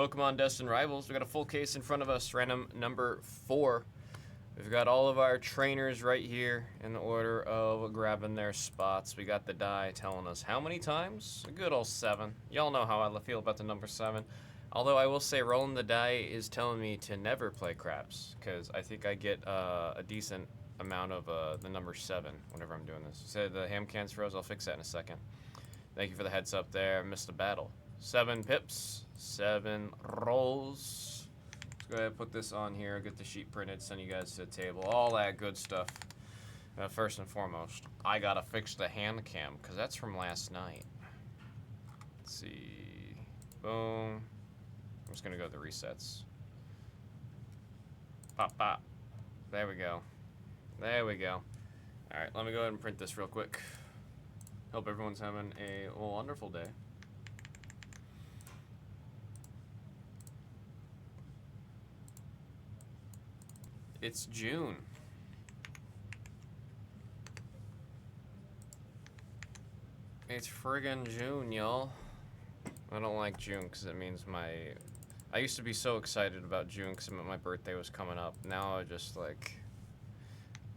Pokemon Destined Rivals. We got a full case in front of us, random number 4. We've got all of our trainers right here in the order of grabbing their spots. We got the die telling us how many times? A good old 7. Y'all know how I feel about the number 7. Although I will say rolling the die is telling me to never play craps, because I think I get a decent amount of the number 7 whenever I'm doing this. So the ham cans froze, I'll fix that in a second. Thank you for the heads up there. Missed a battle. 7 pips, 7 rolls. Let's go ahead and put this on here, get the sheet printed, send you guys to the table, all that good stuff. First and foremost, I gotta fix the hand cam, because that's from last night. Let's see. Boom. I'm just gonna go to the resets. Pop, pop. There we go. There we go. Alright, let me go ahead and print this real quick. Hope everyone's having a wonderful day. It's June. It's friggin' June, y'all. I don't like June because it means I used to be so excited about June because my birthday was coming up. Now I just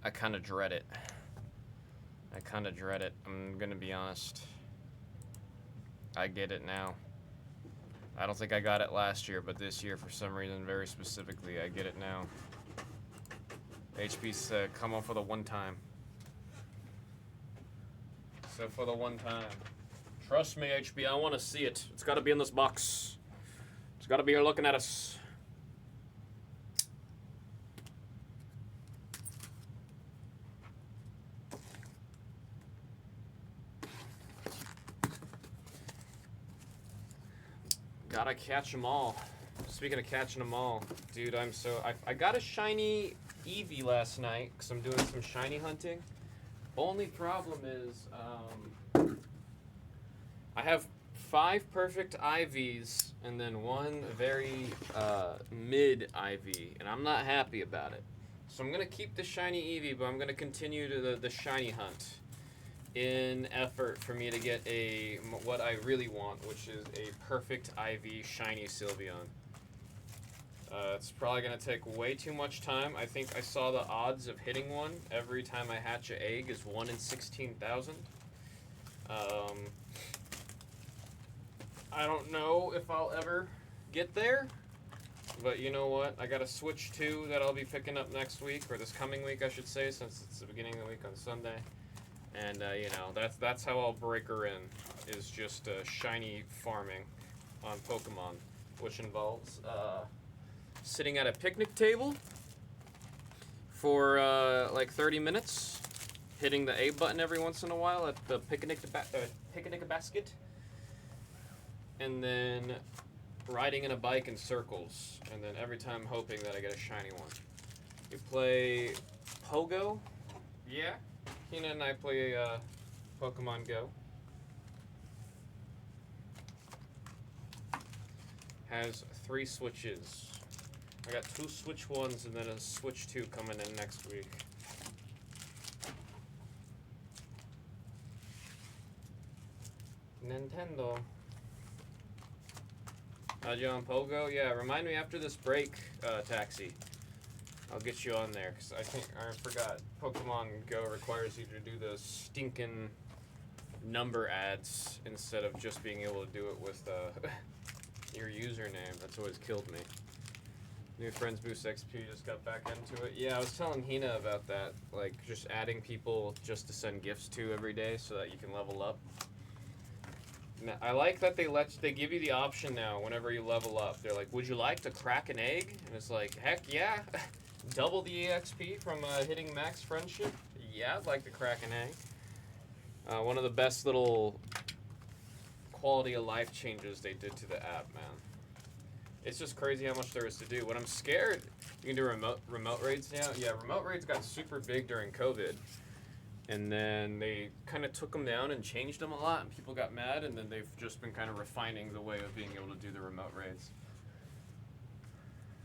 I kind of dread it. I kind of dread it. I'm gonna be honest. I get it now. I don't think I got it last year, but this year for some reason, very specifically, I get it now. HP's come on for the one time. So for the one time. Trust me, HB, I want to see it. It's got to be in this box. It's got to be here looking at us. Gotta catch them all. Speaking of catching them all, dude, I got a shiny Eevee last night because I'm doing some shiny hunting. Only problem is, I have 5 perfect IVs and then 1 very mid IV, and I'm not happy about it. So I'm gonna keep the shiny Eevee, but I'm gonna continue to the shiny hunt in effort for me to get what I really want, which is a perfect IV shiny Sylveon. It's probably going to take way too much time. I think I saw the odds of hitting one every time I hatch an egg is 1 in 16,000. I don't know if I'll ever get there, but you know what? I got a Switch 2 that I'll be picking up next week, or this coming week, I should say, since it's the beginning of the week on Sunday. And, you know, that's how I'll break her in, is just shiny farming on Pokemon, which involves sitting at a picnic table for like 30 minutes, hitting the A button every once in a while at the picnic basket, and then riding in a bike in circles, and then every time hoping that I get a shiny one. You play Pogo? Yeah. Hina and I play Pokemon Go. Has 3 Switches. I got 2 Switch 1s and then a Switch 2 coming in next week. Nintendo. You on Pogo? Yeah, remind me after this break, Taxi. I'll get you on there, because I forgot. Pokemon Go requires you to do the stinking number ads instead of just being able to do it with your username. That's always killed me. New friends boost XP, just got back into it. Yeah, I was telling Hina about that, like just adding people just to send gifts to every day so that you can level up. Now, I like that they give you the option now whenever you level up. They're like, would you like to crack an egg? And it's like, heck yeah. Double the EXP from hitting max friendship? Yeah, I'd like to crack an egg. One of the best little quality of life changes they did to the app, man. It's just crazy how much there is to do. When I'm scared, you can do remote raids now. Yeah, remote raids got super big during COVID. And then they kind of took them down and changed them a lot, and people got mad, and then they've just been kind of refining the way of being able to do the remote raids.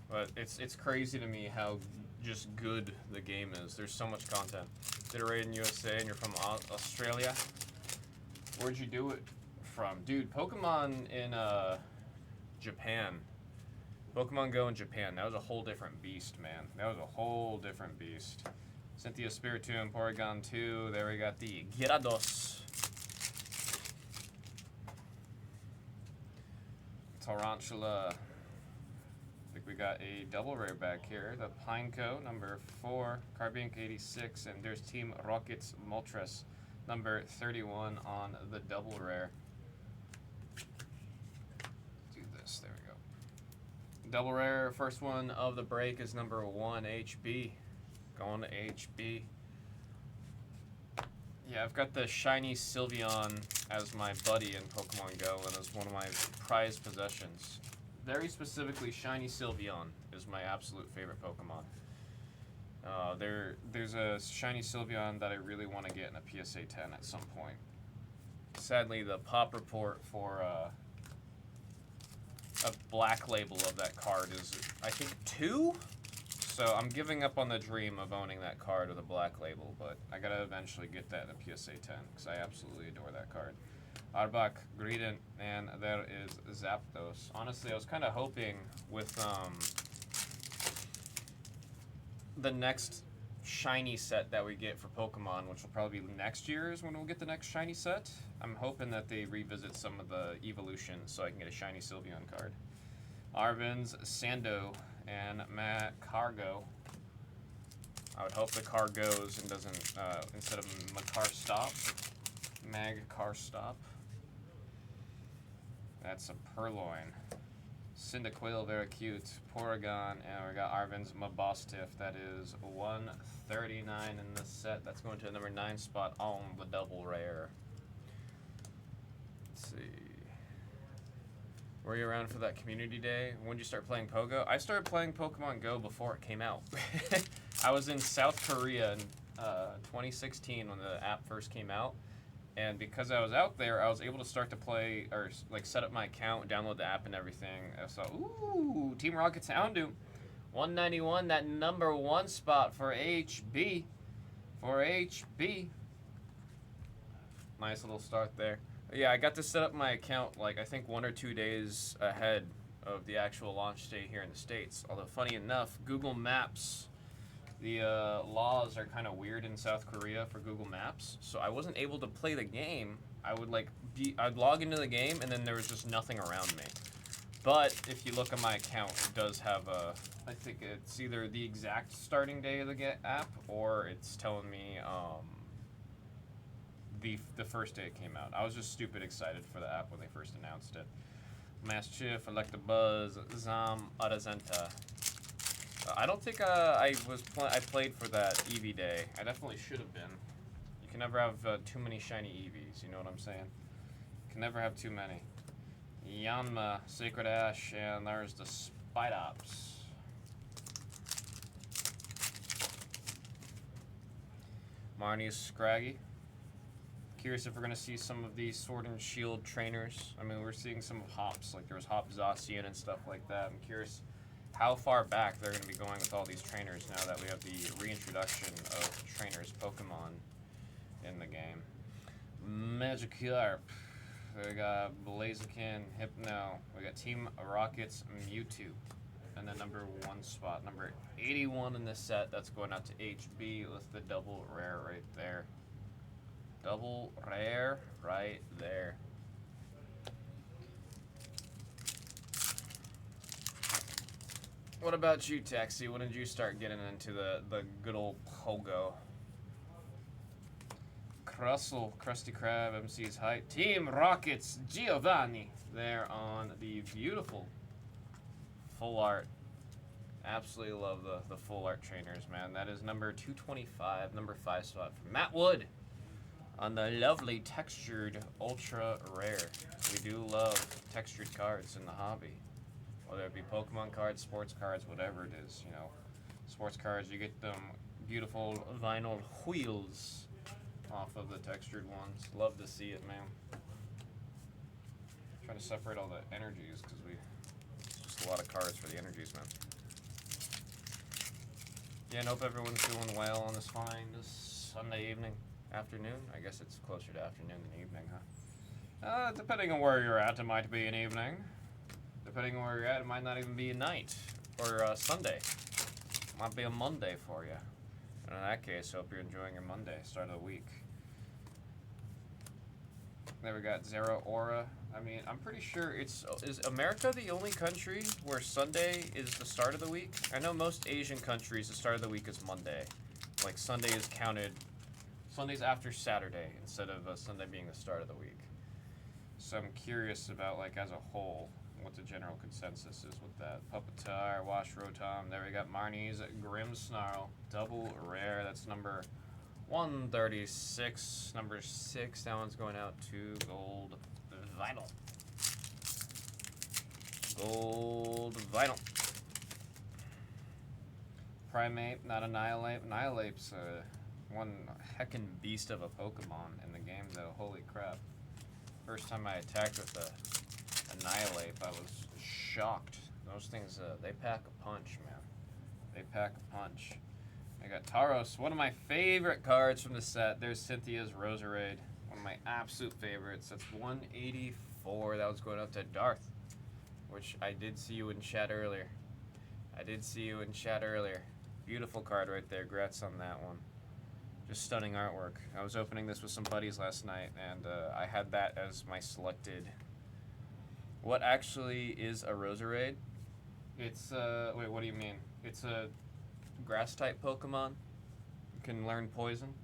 But it's crazy to me how just good the game is. There's so much content. Did a raid in USA and you're from Australia? Where'd you do it from? Dude, Pokemon in Japan Pokemon Go in Japan, that was a whole different beast, man. That was a whole different beast. Cynthia Spiritomb, Porygon 2. There we got the Gyarados. Tarantula. I think we got a double rare back here. The Pineco, number 4. Carbink 86. And there's Team Rocket's Moltres, number 31 on the double rare. Do this. There we go. Double rare, first one of the break is number 1, HB. Going to HB. Yeah, I've got the shiny Sylveon as my buddy in Pokemon Go, and it's one of my prized possessions. Very specifically, shiny Sylveon is my absolute favorite Pokemon. There's a shiny Sylveon that I really want to get in a PSA 10 at some point. Sadly, the pop report for a black label of that card is, I think, 2? So I'm giving up on the dream of owning that card with a black label, but I gotta eventually get that in a PSA 10 because I absolutely adore that card. Arbok, Greedent, and there is Zapdos. Honestly, I was kind of hoping with the next shiny set that we get for Pokemon, which will probably be next year is when we'll get the next shiny set. I'm hoping that they revisit some of the evolutions so I can get a shiny Sylveon card. Arvin's, Sando, and Matt Cargo. I would hope the car goes and doesn't, instead of Macar Stop, Mag Car Stop. That's a Purloin. Cyndaquil, very cute. Porygon, and we got Arvin's Mabostiff. That is 139 in the set. That's going to the number 9 spot on the double rare. Let's see. Were you around for that community day? When did you start playing Pogo? I started playing Pokemon Go before it came out. I was in South Korea in 2016 when the app first came out. And because I was out there, I was able to start to play, or like set up my account, download the app and everything. So, ooh, Team Rocket's Houndoom. 191, that number 1 spot for HB. For HB. Nice little start there. Yeah, I got to set up my account like I think 1 or 2 days ahead of the actual launch day here in the States. Although funny enough, Google Maps, the laws are kind of weird in South Korea for Google Maps, so I wasn't able to play the game. I would I'd log into the game and then there was just nothing around me. But if you look at my account, it does have I think it's either the exact starting day of the app or it's telling me the first day it came out. I was just stupid excited for the app when they first announced it. Maschiff, Electabuzz, Zam, Arazenta. I don't think I played for that Eevee day. I definitely should have been. You can never have too many shiny Eevees, you know what I'm saying? You can never have too many. Yanma, Sacred Ash, and there's the Spidops. Marnie's Scraggy. Curious if we're going to see some of these Sword and Shield trainers. I mean, we're seeing some of Hops, like there was Hop Zacian and stuff like that. I'm curious how far back they're going to be going with all these trainers now that we have the reintroduction of trainers Pokemon in the game. Magikarp. We got Blaziken, Hypno. We got Team Rocket's Mewtwo. And the number 1 spot, number 81 in this set. That's going out to HB with the double rare right there. Double rare right there. What about you, Taxi? When did you start getting into the good old Pogo? Crustle, Krusty Krab, MC's Height. Team Rockets, Giovanni. There on the beautiful full art. Absolutely love the full art trainers, man. That is number 225, number 5 spot for Matt Wood. On the lovely textured ultra rare. We do love textured cards in the hobby. Whether it be Pokemon cards, sports cards, whatever it is, you know. Sports cards, you get them beautiful vinyl wheels off of the textured ones. Love to see it, man. Trying to separate all the energies because it's just a lot of cards for the energies, man. Yeah, and hope everyone's doing well on this Sunday evening. Afternoon? I guess it's closer to afternoon than evening, huh? Depending on where you're at, it might be an evening. depending on where you're at, it might not even be a night or Sunday. It might be a Monday for you. And in that case, hope you're enjoying your Monday, start of the week. Then we got Zero Aura. I mean, I'm pretty sure is America the only country where Sunday is the start of the week? I know most Asian countries, the start of the week is Monday. Like, Sunday is counted, Sunday's after Saturday instead of Sunday being the start of the week. So I'm curious about, like, as a whole, what the general consensus is with that. Puppetar, Wash Rotom. There we got Marnie's Grim Snarl. Double rare. That's number 136. Number 6. That one's going out to Gold Vinyl. Gold Vinyl. Primate, not Annihilate. Annihilate's one heckin' beast of a Pokemon in the game, though. Holy crap. First time I attacked with a Annihilate, I was shocked. Those things, they pack a punch, man. They pack a punch. I got Tauros, one of my favorite cards from the set. There's Cynthia's Roserade, one of my absolute favorites. That's 184. That was going out to Darth, which I did see you in chat earlier. Beautiful card right there. Grats on that one. Just stunning artwork. I was opening this with some buddies last night, and I had that as my selected. What actually is a Roserade? It's, wait, what do you mean? It's a grass-type Pokemon. You can learn Poison.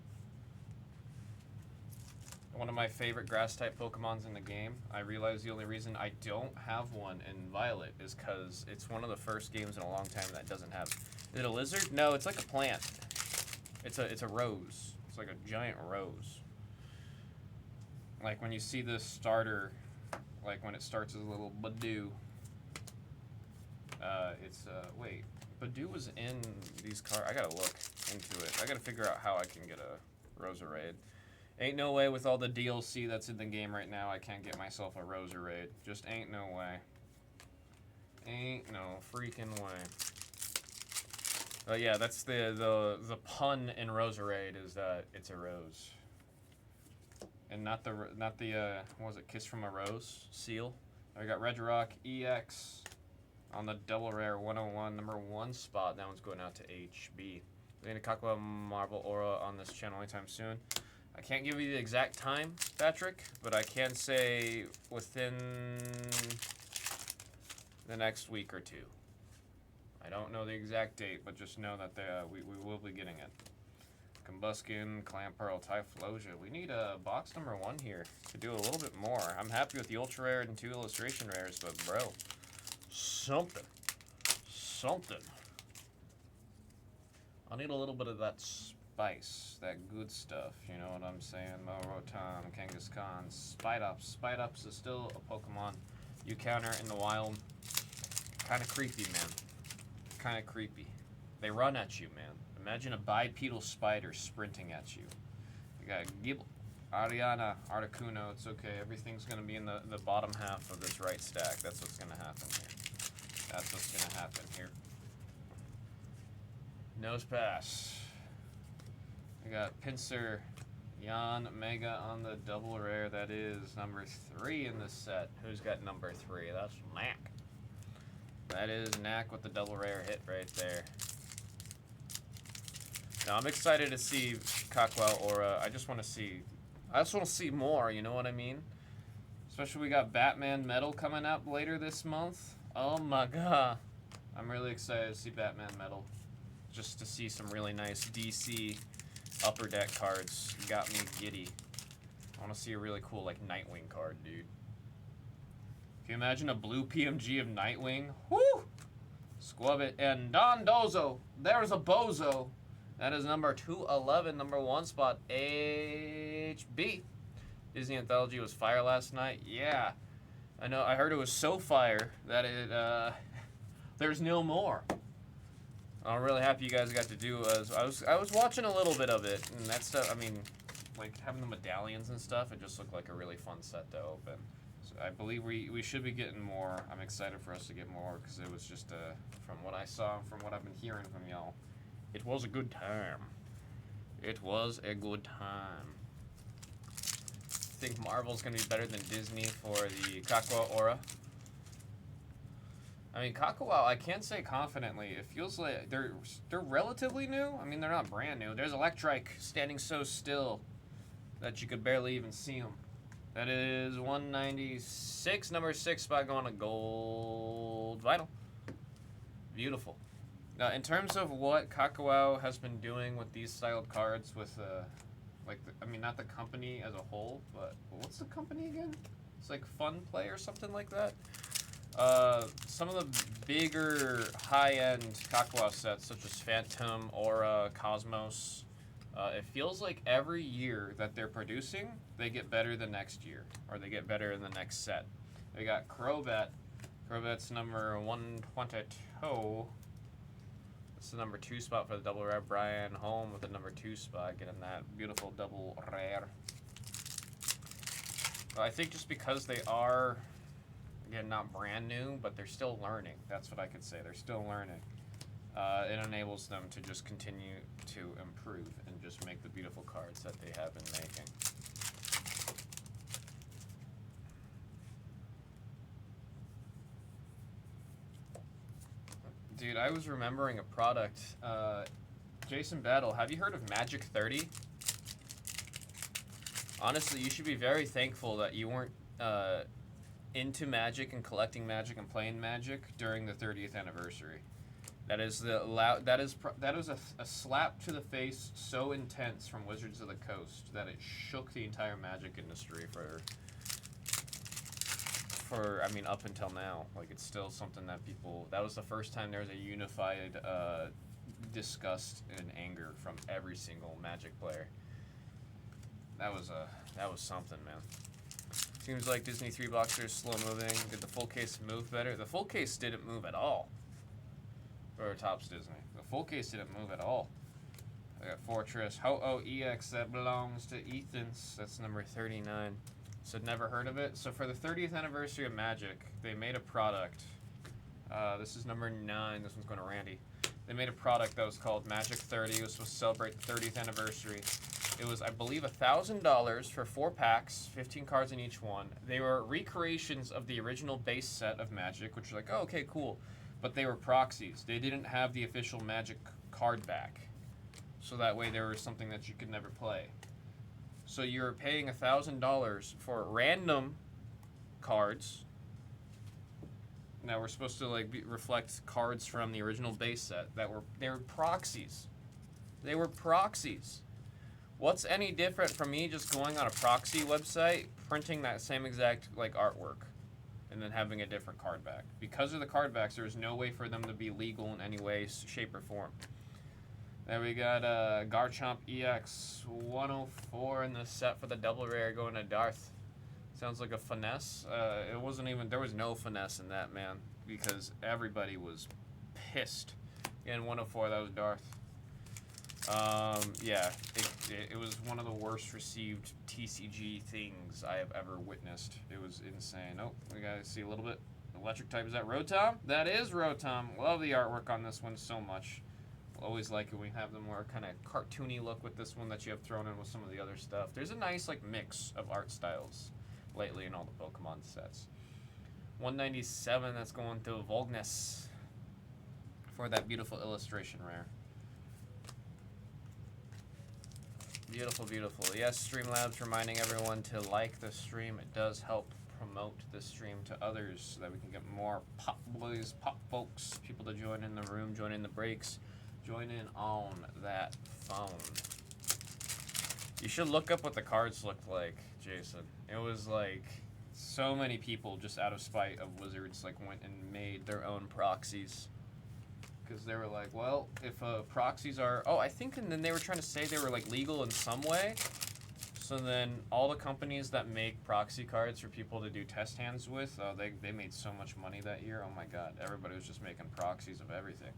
One of my favorite grass-type Pokemons in the game. I realize the only reason I don't have one in Violet is because it's one of the first games in a long time that doesn't have. Is it a lizard? No, it's like a plant. It's a rose. It's like a giant rose. Like when you see the starter, like when it starts as a little Badoo. Wait, Badoo was in these cards. I gotta look into it. I gotta figure out how I can get a Roserade. Ain't no way with all the DLC that's in the game right now I can't get myself a Roserade. Just ain't no way. Ain't no freaking way. But yeah, that's the pun in Roserade is that it's a rose, and not the what was it, Kiss from a Rose seal. We got Regirock EX on the double rare 101, number 1 spot. That one's going out to HB. We're gonna talk about Marvel Aura on this channel anytime soon. I can't give you the exact time, Patrick, but I can say within the next week or two. I don't know the exact date, but just know that we will be getting it. Combuskin, Clamperl, Typhlosia. We need a box number 1 here to do a little bit more. I'm happy with the ultra rare and 2 illustration rares, but bro, something. I need a little bit of that spice, that good stuff. You know what I'm saying? Morotom, Kangaskhan, Spidops. Spidops is still a Pokemon you counter in the wild. Kind of creepy, man. Kind of creepy. They run at you, man. Imagine a bipedal spider sprinting at you. You got Gibble, Ariana, Articuno. It's okay. Everything's going to be in the bottom half of this right stack. That's what's going to happen here. Nose Pass. We got Pinsir, Yan Mega on the double rare. That is number 3 in this set. Who's got number 3? That's Mac. That is Knack with the double rare hit right there. Now I'm excited to see Cockwell Aura. I just want to see more, you know what I mean? Especially we got Batman Metal coming up later this month. Oh my god. I'm really excited to see Batman Metal. Just to see some really nice DC upper deck cards. Got me giddy. I want to see a really cool like Nightwing card, dude. Can you imagine a blue PMG of Nightwing? Woo! Squub it. And Don Dozo. There's a bozo. That is number 211, number 1 spot, HB. Disney Anthology was fire last night. Yeah. I know. I heard it was so fire that it, there's no more. I'm really happy you guys got to do. I was watching a little bit of it, and that stuff, I mean, like having the medallions and stuff, it just looked like a really fun set to open. I believe we should be getting more. I'm excited for us to get more because it was just from what I saw and from what I've been hearing from y'all, it was a good time. It was a good time. I think Marvel's gonna be better than Disney for the Cockwell Aura. I mean, Kakao, I can't say confidently. It feels like they're relatively new. I mean, they're not brand new. There's Electrike standing so still that you could barely even see them. That is 196, number 6 spot going to gold vinyl. Beautiful. Now, in terms of what Kakao has been doing with these styled cards, with I mean, not the company as a whole, but what's the company again? It's like Fun Play or something like that. Some of the bigger high-end Kakao sets, such as Phantom, Aura, Cosmos, it feels like every year that they're producing, they get better the next year, or they get better in the next set. They got Crobat. Crobat's number 122. It's the number 2 spot for the double rare. Brian Home with the number 2 spot, getting that beautiful double rare. I think just because they are, again, not brand new, but they're still learning. That's what I could say. They're still learning. It enables them to just continue to improve and just make the beautiful cards that they have been making. Dude, I was remembering a product. Jason Battle, have you heard of Magic 30? Honestly, you should be very thankful that you weren't into Magic and collecting Magic and playing Magic during the 30th anniversary. That is a slap to the face so intense from Wizards of the Coast that it shook the entire Magic industry for I mean, up until now. Like, it's still something that people, that was the first time there was a unified disgust and anger from every single Magic player. That was something, man. Seems like Disney 3-boxers slow moving. Did the full case move better? The full case didn't move at all. For Topps Disney. The full case didn't move at all. I got Fortress. Ho-Oh EX, that belongs to Ethan's. That's number 39. So never heard of it. So for the 30th anniversary of Magic, they made a product. This is number 9. This one's going to Randy. They made a product that was called Magic 30. It was supposed to celebrate the 30th anniversary. It was, I believe, $1,000 for 4 packs, 15 cards in each one. They were recreations of the original base set of Magic, which was like, oh, okay, cool. But they were proxies. They didn't have the official Magic card back. So that way there was something that you could never play. So you're paying $1,000 for random cards. Now we're supposed to reflect cards from the original base set they were proxies. They were proxies. What's any different from me just going on a proxy website, printing that same exact artwork, and then having a different card back? Because of the card backs, there's no way for them to be legal in any way, shape, or form. Then we got Garchomp EX 104 in the set for the double rare going to Darth. Sounds like a finesse. It wasn't even, there was no finesse in that, man, because everybody was pissed. Again, 104, that was Darth. Yeah, it was one of the worst received TCG things I have ever witnessed. It was insane. Oh, we gotta see a little bit. Electric type, is that Rotom? That is Rotom. Love the artwork on this one so much. Always like it when we have the more kind of cartoony look with this one that you have thrown in with some of the other stuff. There's a nice mix of art styles lately in all the Pokemon sets. 197, that's going to Volgness for that beautiful illustration rare. Beautiful, beautiful. Yes, Streamlabs reminding everyone to like the stream. It does help promote the stream to others so that we can get more pop boys, pop folks, people to join in the room, join in the breaks, join in on that phone. You should look up what the cards looked like, Jason. It was like so many people just out of spite of Wizards went and made their own proxies. Because they were like, well, if proxies are... Oh, I think, and then they were trying to say they were legal in some way. So then all the companies that make proxy cards for people to do test hands with, they made so much money that year. Oh my god, everybody was just making proxies of everything.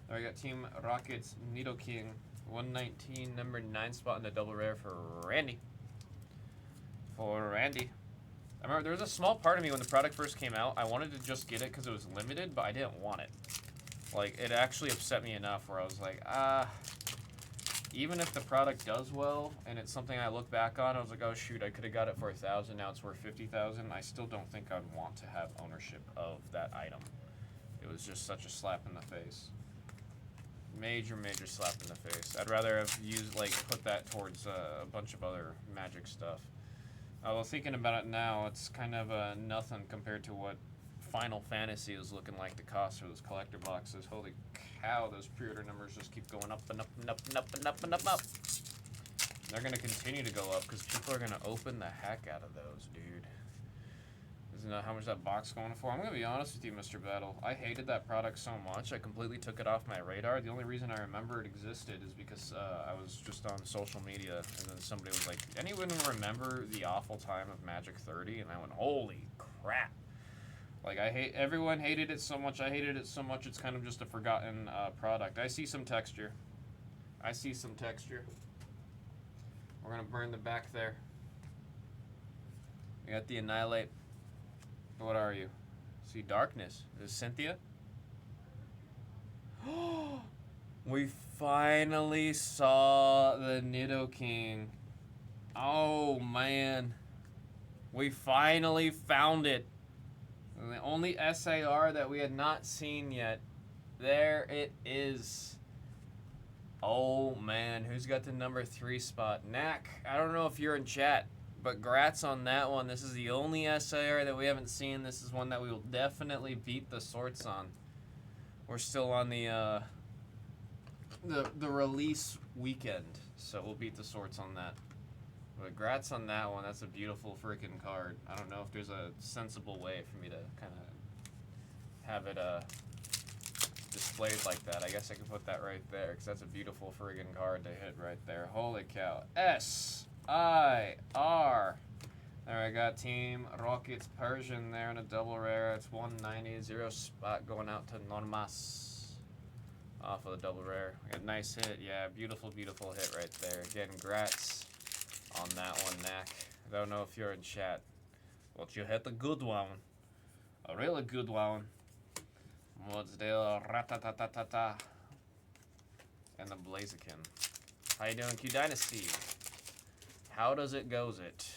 Then we got Team Rocket's Nidoking, 119, number 9 spot in the double rare for Randy. For Randy. I remember there was a small part of me when the product first came out, I wanted to just get it because it was limited, but I didn't want it. It actually upset me enough where I was like, even if the product does well and it's something I look back on, I was like, oh shoot, I could have got it for $1,000, now it's worth $50,000. I still don't think I'd want to have ownership of that item. it was just such a slap in the face. Major slap in the face. I'd rather have used, like, put that towards a bunch of other Magic stuff. Well, thinking about it now, it's kind of nothing compared to what Final Fantasy is looking like the cost for those collector boxes. Holy cow, those pre-order numbers just keep going up and up and up and up and up and up and up. They're going to continue to go up because people are going to open the heck out of those, dude. Isn't that how much that box going for? I'm going to be honest with you, Mr. Battle. I hated that product so much, I completely took it off my radar. The only reason I remember it existed is because I was just on social media, and then somebody was like, anyone remember the awful time of Magic 30? And I went, holy crap. Like, everyone hated it so much, I hated it so much, it's kind of just a forgotten product. I see some texture. I see some texture. We're going to burn the back there. We got the Annihilate. What are you? See, Darkness. Is it Cynthia? We finally saw the Nidoking. Oh, man. We finally found it. And the only SAR that we had not seen yet. There it is. Oh, man. Who's got the number 3 spot? Knack. I don't know if you're in chat. But grats on that one. This is the only SAR that we haven't seen. This is one that we will definitely beat the sorts on. We're still on the release weekend, so we'll beat the sorts on that. But grats on that one. That's a beautiful freaking card. I don't know if there's a sensible way for me to kind of have it displayed like that. I guess I could put that right there because that's a beautiful friggin' card to hit right there. Holy cow. S-I-R. There I got Team Rocket's Persian there in a double rare. It's 190, 0 spot going out to Normas. Off of the double rare. We got a nice hit. Yeah, beautiful hit right there. Again, grats on that one, Knack. I don't know if you're in chat, but you hit a good one. A really good one. What's the Ratatatata and the Blaziken. How you doing, Q Dynasty? How does it goes it?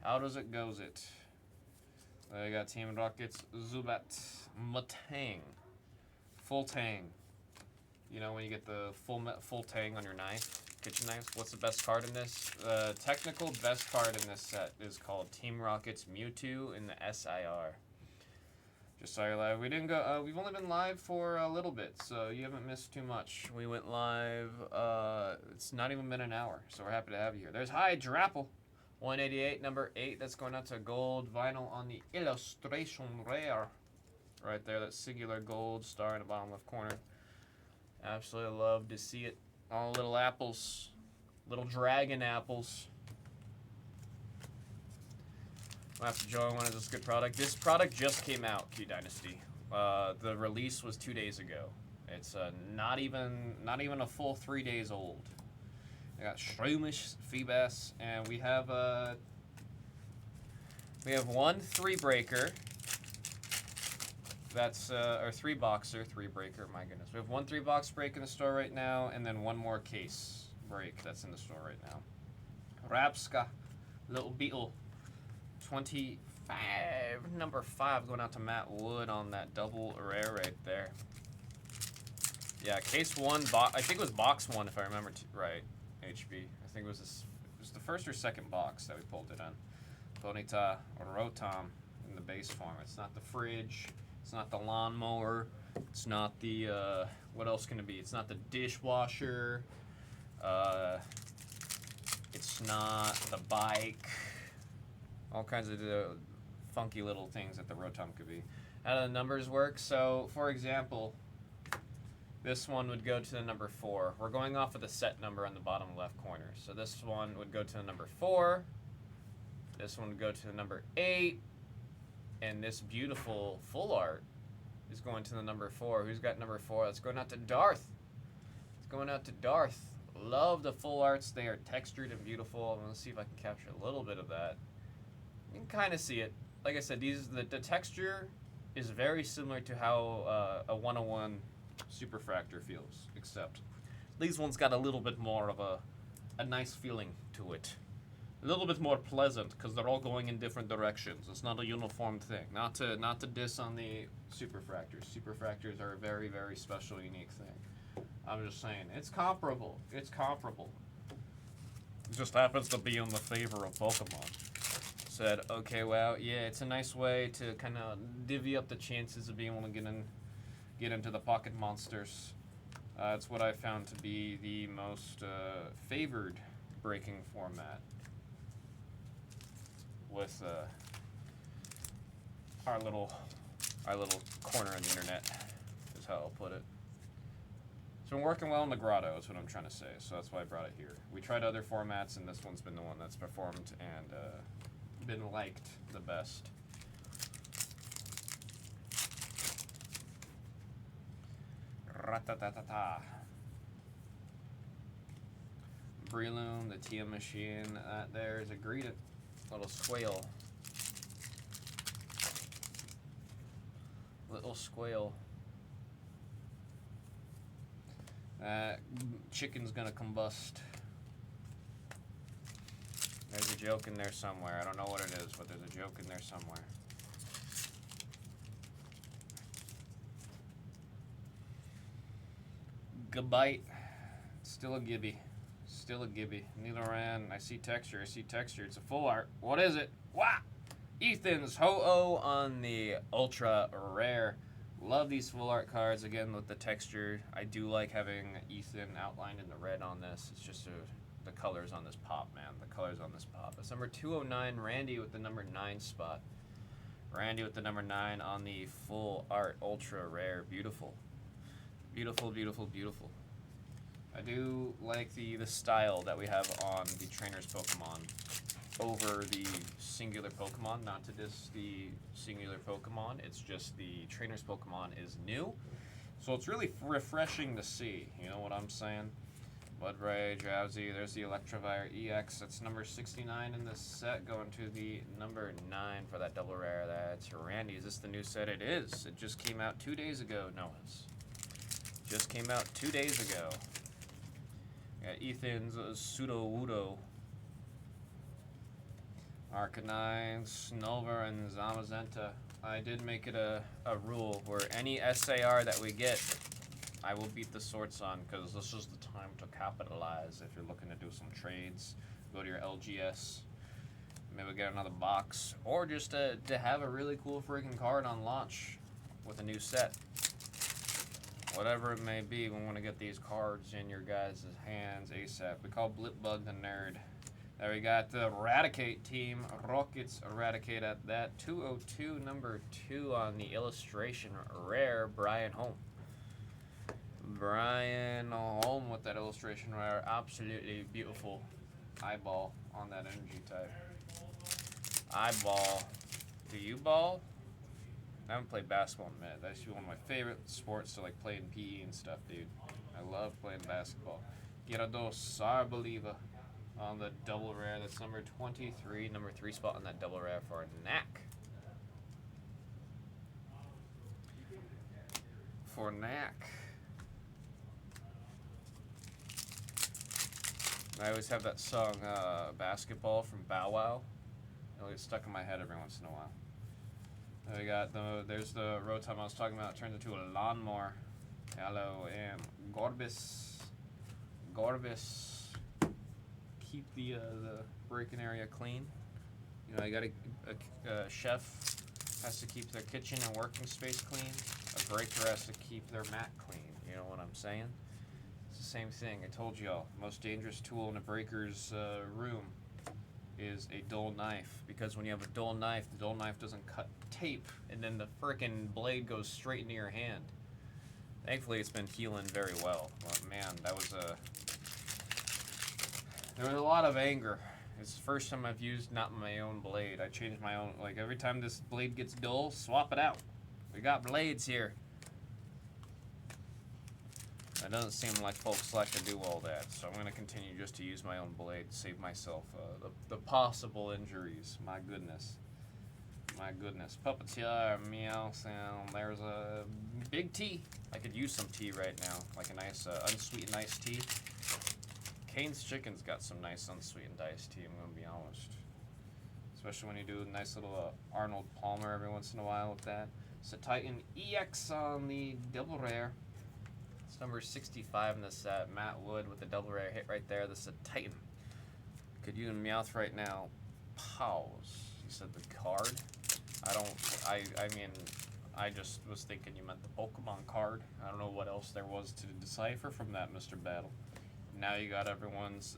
How does it goes it? I got Team Rockets, Zubat, Matang, full tang. You know when you get the full tang on your knife, kitchen knife. What's the best card in this? Technical best card in this set is called Team Rockets Mewtwo in the SIR. Just saw you live. We didn't go. We've only been live for a little bit, so you haven't missed too much. We went live. It's not even been an hour, so we're happy to have you here. There's Hydrapple, 188, number 8. That's going out to gold vinyl on the illustration rare, right there. That singular gold star in the bottom left corner. Absolutely love to see it. All little apples, little dragon apples. We'll have to join one of this good product. This product just came out, Q Dynasty. The release was 2 days ago. It's not even a full 3 days old. I got Shroomish, Feebas, and we have one 3-breaker. That's or 3-boxer, 3-breaker. My goodness, we have one 3-box break in the store right now, and then one more case break that's in the store right now. Rapska, little beetle. 25, number 5 going out to Matt Wood on that double rare right there. Yeah, case 1, I think it was box 1 if I remember right, HB. I think it was the first or second box that we pulled it on. Bonita Rotom in the base form. It's not the fridge, it's not the lawnmower, it's not the, what else can it be? It's not the dishwasher, it's not the bike. All kinds of funky little things that the Rotom could be. How do the numbers work? So, for example, this one would go to the number 4. We're going off of the set number on the bottom left corner. So this one would go to the number 4. This one would go to the number 8. And this beautiful full art is going to the number 4. Who's got number 4? That's going out to Darth. It's going out to Darth. Love the full arts. They are textured and beautiful. I'm going to see if I can capture a little bit of that. You can kind of see it. Like I said, the texture is very similar to how a 101 Superfractor feels, except these ones got a little bit more of a nice feeling to it. a little bit more pleasant because they're all going in different directions. It's not a uniform thing. Not to diss on the superfractors. Superfractors are a very, very special, unique thing. I'm just saying, it's comparable. It's comparable. It just happens to be in the favor of Pokemon. Said, okay, well, yeah, it's a nice way to kind of divvy up the chances of being able to get into the pocket monsters. It's what I found to be the most favored breaking format with our little corner in the internet, is how I'll put it. It's been working well in the grotto, is what I'm trying to say, so that's why I brought it here. We tried other formats, and this one's been the one that's performed and been liked the best. Ratatatata. Breloom, the TM machine. That there is a greeted little squale. Little squale. That chicken's gonna combust. There's a joke in there somewhere. I don't know what it is, but there's a joke in there somewhere. Gabite. Still a gibby. Still a gibby. Nidoran. I see texture. I see texture. It's a full art. What is it? Wah! Ethan's Ho-Oh on the Ultra Rare. Love these full art cards. Again, with the texture. I do like having Ethan outlined in the red on this. It's just the colors on this pop, man. The colors on this pop. It's number 209, Randy with the number 9 spot. Randy with the number 9 on the full art Ultra Rare. Beautiful. Beautiful, beautiful, beautiful. I do like the style that we have on the Trainer's Pokemon over the singular Pokemon. Not to diss the singular Pokemon, it's just the Trainer's Pokemon is new. So it's really refreshing to see, you know what I'm saying? Mudbray, Drowsy, there's the Electivire EX. That's number 69 in this set, going to the number 9 for that double rare. That's Randy. Is this the new set? It is. It just came out 2 days ago. No, it's just came out 2 days ago. Got Ethan's Sudowoodo. Arcanine, Snover, and Zamazenta. I did make it a rule where any SAR that we get, I will beat the sorts on, because this is the time to capitalize. If you're looking to do some trades, go to your LGS, maybe get another box, or just to have a really cool freaking card on launch with a new set. Whatever it may be, we want to get these cards in your guys' hands ASAP. We call Blipbug the nerd. There we got the Eradicate team. Rockets Eradicate at that. 202, number 2 on the illustration. Rare, Brian Holm. Brian Holm with that illustration rare. Absolutely beautiful eyeball on that energy type. Eyeball. Do you ball? I haven't played basketball in a minute. That's actually one of my favorite sports to like play in PE and stuff, dude. I love playing basketball. Gyarados Sarboliva on the double rare. That's number 23, number 3 spot on that double rare for Knack. For Knack. I always have that song, Basketball from Bow Wow. It'll get stuck in my head every once in a while. We got there's the Rotom I was talking about. It turns into a lawnmower. Hello, and Gorbis. Keep the breaking area clean. You know, you got a chef has to keep their kitchen and working space clean. A breaker has to keep their mat clean. You know what I'm saying? It's the same thing. I told y'all, most dangerous tool in a breaker's room is a dull knife, because when you have a dull knife, the dull knife doesn't cut tape, and then the frickin' blade goes straight into your hand. Thankfully, it's been healing very well. But man, there was a lot of anger. It's the first time I've used not my own blade. I changed my own. Like every time this blade gets dull, swap it out. We got blades here. It doesn't seem like folks like to do all that, so I'm going to continue just to use my own blade to save myself the possible injuries. My goodness. My goodness. Puppeteer, meow sound. There's a big tea. I could use some tea right now, like a nice unsweetened iced tea. Hanes Chicken's got some nice unsweetened iced tea, I'm going to be honest. Especially when you do a nice little Arnold Palmer every once in a while with that. It's a Titan EX on the double rare. It's number 65 in this set. Matt Wood with the double rare hit right there. This is a Titan. Could you in Meowth right now pause? You said the card? I just was thinking you meant the Pokemon card. I don't know what else there was to decipher from that, Mr. Battle. Now you got everyone's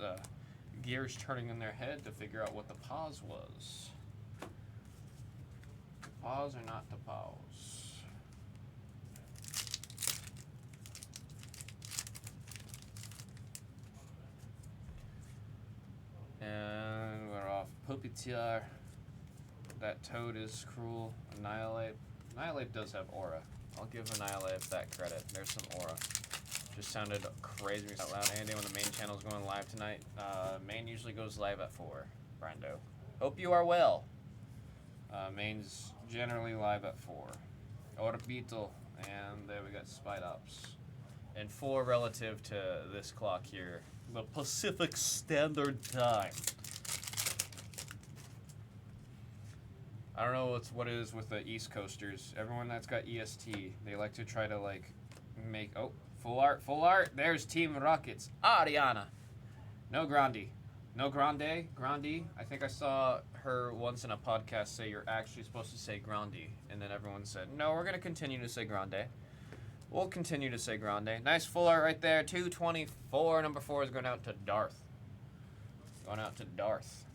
gears turning in their head to figure out what the pause was. To pause or not to pause? And we're off. Puppeteer. That Toad is cruel. Annihilate. Annihilate does have aura. I'll give Annihilate that credit. There's some aura. Just sounded crazy out loud. Andy, when the main channel is going live tonight. Main usually goes live at 4. Brando. Hope you are well. Main's generally live at 4. Orbital. And there we got Spidops. And 4 relative to this clock here. The Pacific Standard Time. I don't know what it is with the East Coasters. Everyone that's got EST, they like to try to like make full art. There's Team Rockets. Ariana. No Grandi. No Grande. Grandi. I think I saw her once in a podcast say you're actually supposed to say Grandi, and then everyone said no. We're gonna continue to say Grande. We'll continue to say Grande. Nice full art right there. 224. Number 4 is going out to Darth. Going out to Darth.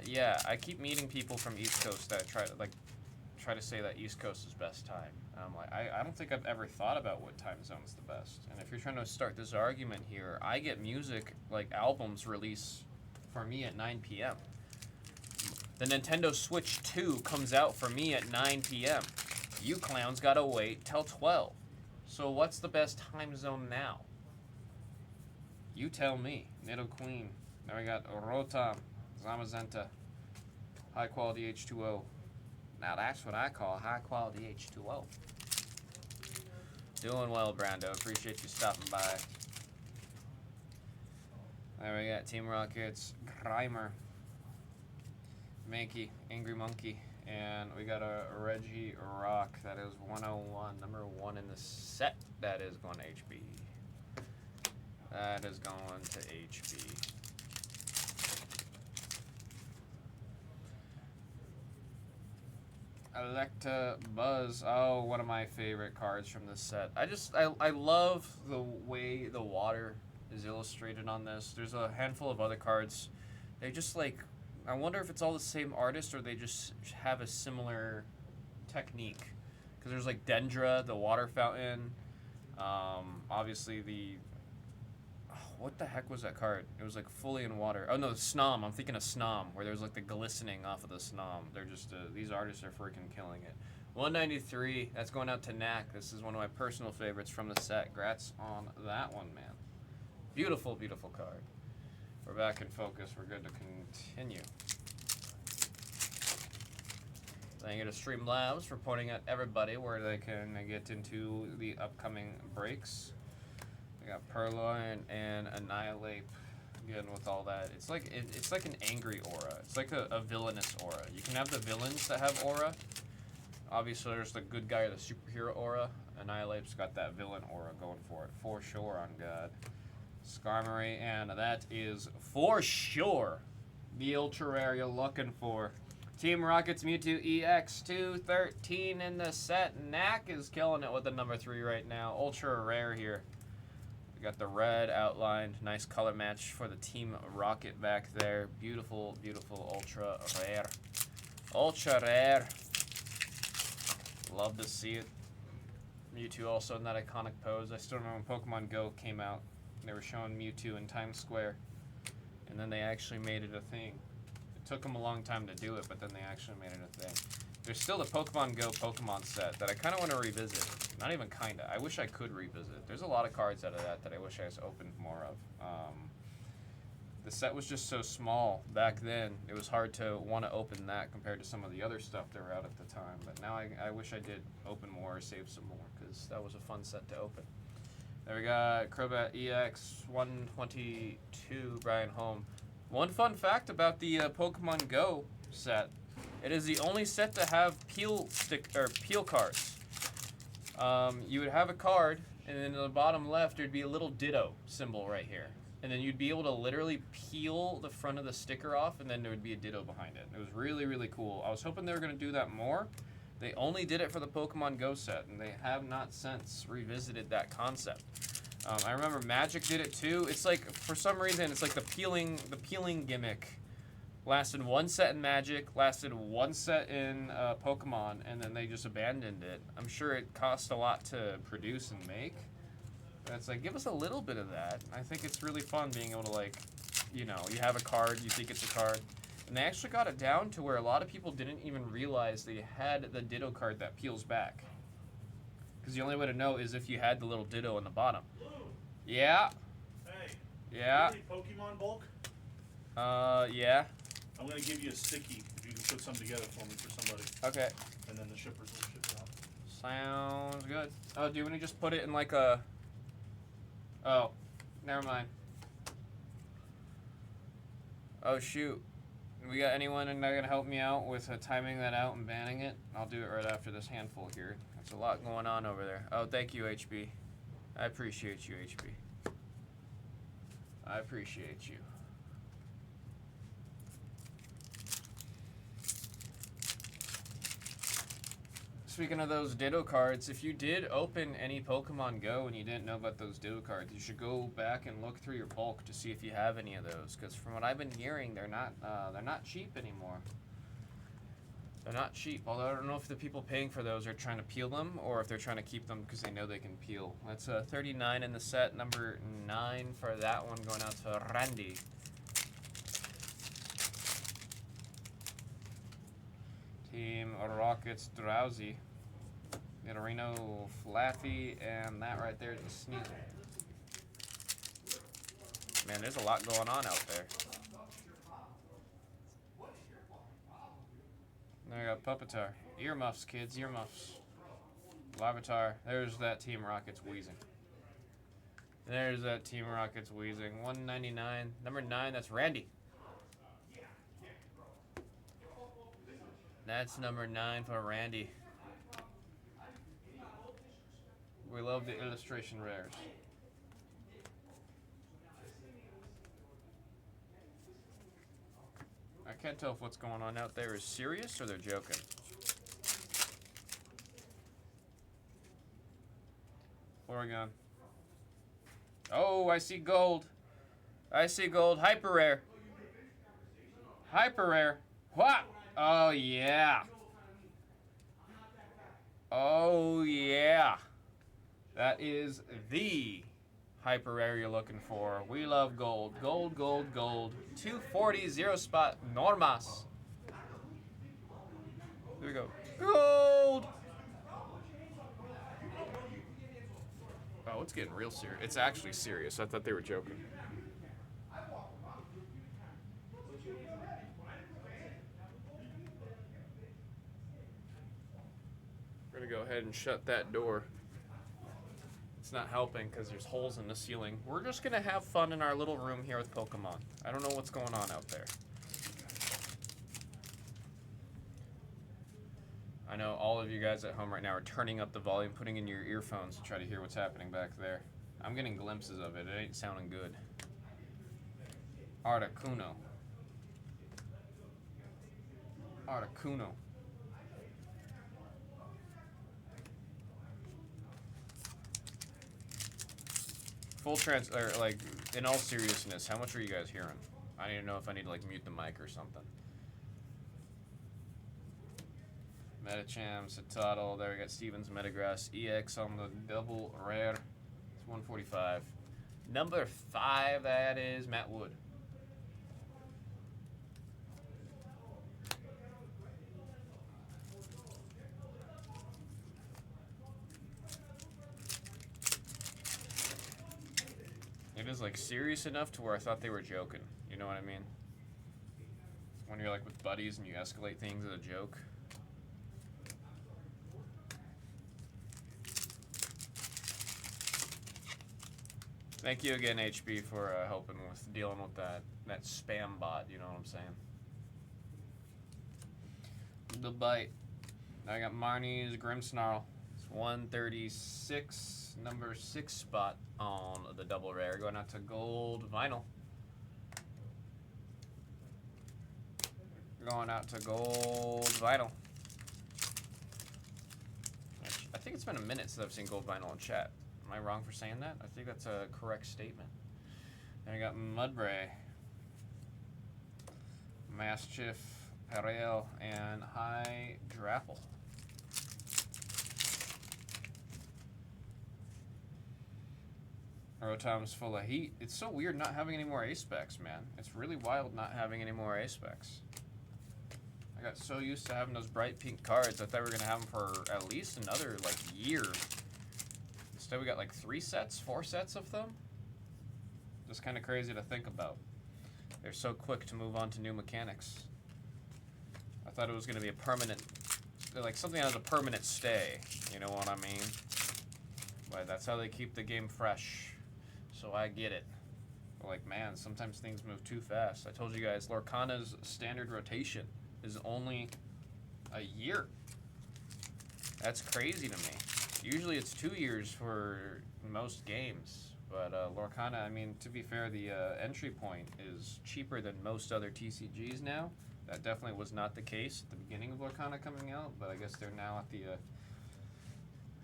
Yeah, I keep meeting people from East Coast that try to say that East Coast is best time. And I'm like, I don't think I've ever thought about what time zone is the best. And if you're trying to start this argument here, I get music, like albums release for me at 9 p.m. The Nintendo Switch 2 comes out for me at 9 p.m. You clowns gotta wait till 12. So what's the best time zone now? You tell me. Nido Queen. Now we got Rotom. Zamazenta, high quality H2O. Now that's what I call high quality H2O. Doing well, Brando. Appreciate you stopping by. There we got Team Rockets, Grimer, Mankey, Angry Monkey, and we got a Reggie Rock. That is 101, number 1 in the set. That is going to HB. That is going to HB. Electa Buzz. Oh, one of my favorite cards from this set. I love the way the water is illustrated on this. There's a handful of other cards. They just like, I wonder if it's all the same artist or they just have a similar technique. Because there's like Dendra, the water fountain. Obviously the, what the heck was that card? It was like fully in water. Oh no, Snom. I'm thinking of Snom, where there's like the glistening off of the Snom. They're just, these artists are freaking killing it. 193, that's going out to Knack. This is one of my personal favorites from the set. Grats on that one, man. Beautiful, beautiful card. We're back in focus. We're good to continue. Thank you to Streamlabs for pointing out everybody where they can get into the upcoming breaks. We got Purloin and Annihilate. Again, with all that, it's like an angry aura. It's like a villainous aura. You can have the villains that have aura. Obviously, there's the good guy or the superhero aura. Annihilate's got that villain aura going for it, for sure. On God, Skarmory, and that is for sure the ultra rare you're looking for. Team Rockets Mewtwo EX 213 in the set. Knack is killing it with the number 3 right now. Ultra rare here. We got the red outlined. Nice color match for the Team Rocket back there. Beautiful, beautiful ultra rare. Ultra rare. Love to see it. Mewtwo also in that iconic pose. I still remember when Pokemon Go came out. They were showing Mewtwo in Times Square. And then they actually made it a thing. It took them a long time to do it, but then they actually made it a thing. There's still the Pokemon Go Pokemon set that I kind of want to revisit. Not even kind of. I wish I could revisit. There's a lot of cards out of that I wish I just opened more of. The set was just so small back then. It was hard to want to open that compared to some of the other stuff that were out at the time. But now I wish I did open more or save some more because that was a fun set to open. There we got Crobat EX 122 Brian Home. One fun fact about the Pokemon Go set: it is the only set to have peel cards. You would have a card, and then in the bottom left there'd be a little Ditto symbol right here, and then you'd be able to literally peel the front of the sticker off, and then there would be a Ditto behind it. It was really, really cool. I was hoping they were going to do that more. They only did it for the Pokemon Go set, and they have not since revisited that concept. I remember Magic did it too. It's like, for some reason, it's like the peeling gimmick lasted one set in Magic, lasted one set in Pokemon, and then they just abandoned it. I'm sure it cost a lot to produce and make. But it's like, give us a little bit of that. I think it's really fun being able to, like, you know, you have a card, you think it's a card. And they actually got it down to where a lot of people didn't even realize they had the Ditto card that peels back. Because the only way to know is if you had the little Ditto in the bottom. Yeah. Hey. Yeah. You need Pokemon bulk? Yeah. I'm gonna give you a sticky if you can put some together for me for somebody. Okay. And then the shippers will ship it out. Sounds good. Oh, do you want to just put it in like a... Oh, never mind. Oh, shoot. We got anyone in there gonna help me out with timing that out and banning it? I'll do it right after this handful here. There's a lot going on over there. Oh, thank you, HB. I appreciate you, HB. I appreciate you. Speaking of those Ditto cards, if you did open any Pokemon Go and you didn't know about those Ditto cards, you should go back and look through your bulk to see if you have any of those. Because from what I've been hearing, they're not cheap anymore. They're not cheap. Although I don't know if the people paying for those are trying to peel them or if they're trying to keep them because they know they can peel. That's 39 in the set, number 9 for that one, going out to Randy. Team Rockets Drowsy. Got a Reno Flaffy, and that right there is a Sneasel. Man, there's a lot going on out there. There you go, Pupitar. Earmuffs, kids, earmuffs. Larvitar. There's that Team Rockets wheezing. There's that Team Rockets wheezing. 199. Number 9, that's Randy. That's number 9 for Randy. We love the illustration rares. I can't tell if what's going on out there is serious or they're joking. Oregon. Oh, I see gold. I see gold. Hyper rare. Hyper rare. What? Oh, yeah. Oh, yeah. That is the hyper rare you're looking for. We love gold. Gold, gold, gold. 240, 0 spot, Normas. Here we go. Gold! Oh, it's getting real serious. It's actually serious. I thought they were joking. We're gonna go ahead and shut that door. It's not helping because there's holes in the ceiling. We're just gonna have fun in our little room here with Pokemon. I don't know what's going on out there. I know all of you guys at home right now are turning up the volume, putting in your earphones to try to hear what's happening back there. I'm getting glimpses of it. It ain't sounding good. Articuno. Articuno. Like, in all seriousness, how much are you guys hearing? I need to know if I need to, like, mute the mic or something. Metacham, Citadel, there we got Stevens, Metagrass, EX on the double rare. It's 145. Number 5, that is Matt Wood. It is, like, serious enough to where I thought they were joking. You know what I mean? When you're, like, with buddies and you escalate things as a joke. Thank you again, HB, for helping with dealing with that spam bot. You know what I'm saying? The bite. I got Marnie's Grimmsnarl. It's 136, number 6 spot on the double rare. Going out to gold vinyl. Going out to gold vinyl. I think it's been a minute since I've seen gold vinyl in chat. Am I wrong for saying that? I think that's a correct statement. Then I got Mudbray, Mastiff, Perel, and High Drapple. Rotom's full of heat. It's so weird not having any more A-specs, man. It's really wild not having any more A-specs. I got so used to having those bright pink cards, I thought we were going to have them for at least another, like, year. Instead, we got, like, 4 sets of them. Just kind of crazy to think about. They're so quick to move on to new mechanics. I thought it was going to be a permanent, like, something that has a permanent stay. You know what I mean? But that's how they keep the game fresh. So I get it. But like, man, sometimes things move too fast. I told you guys, Lorcana's standard rotation is only a year. That's crazy to me. Usually it's 2 years for most games. But Lorcana, I mean, to be fair, the entry point is cheaper than most other TCGs now. That definitely was not the case at the beginning of Lorcana coming out, but I guess they're now at the...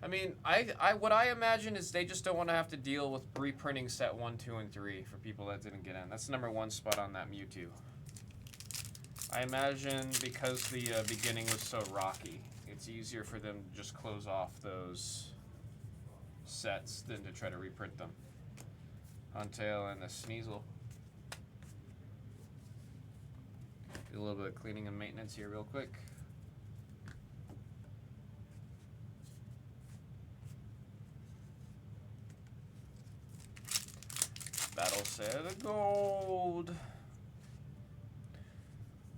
I mean, what I imagine is they just don't want to have to deal with reprinting set 1, 2, and 3 for people that didn't get in. That's the number 1 spot on that Mewtwo. I imagine because the beginning was so rocky, it's easier for them to just close off those sets than to try to reprint them. Huntail and the Sneasel. Do a little bit of cleaning and maintenance here real quick. Battle set of gold.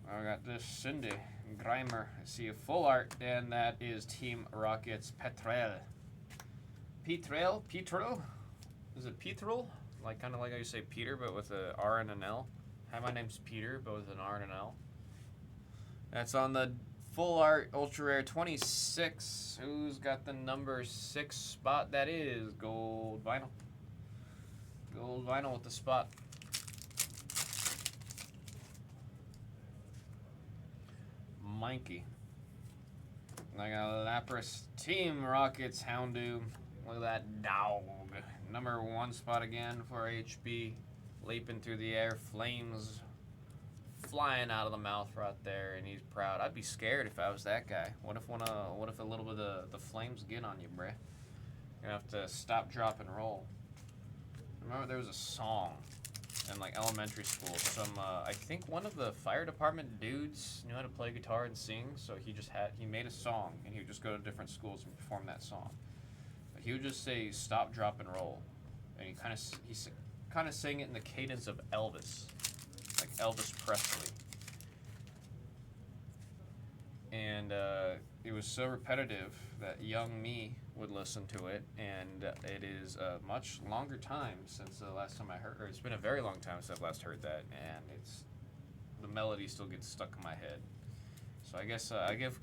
I got this Cindy Grimer. I see a full art, and that is Team Rocket's Petrel. Petrel? Is it Petrel? Like kind of like how you say Peter, but with an R and an L. Hi, my name's Peter, but with an R and an L. That's on the full art ultra rare 26. Who's got the number 6 spot? That is gold vinyl. Gold vinyl with the spot. Mikey. I got Lapras, Team Rockets, Houndoom. Look at that dog. Number 1 spot again for HB. Leaping through the air, flames flying out of the mouth right there, and he's proud. I'd be scared if I was that guy. What if a little bit of the flames get on you, bruh? You're gonna have to stop, drop, and roll. Remember there was a song in like elementary school. I think one of the fire department dudes knew how to play guitar and sing, so he made a song, and he would just go to different schools and perform that song. But he would just say stop, drop, and roll, and he kind of sang it in the cadence of Elvis, like Elvis Presley. And it was so repetitive that young me would listen to it, and it is a much longer time since the last time I heard, or it's been a very long time since I've last heard that, and the melody still gets stuck in my head. So I guess I give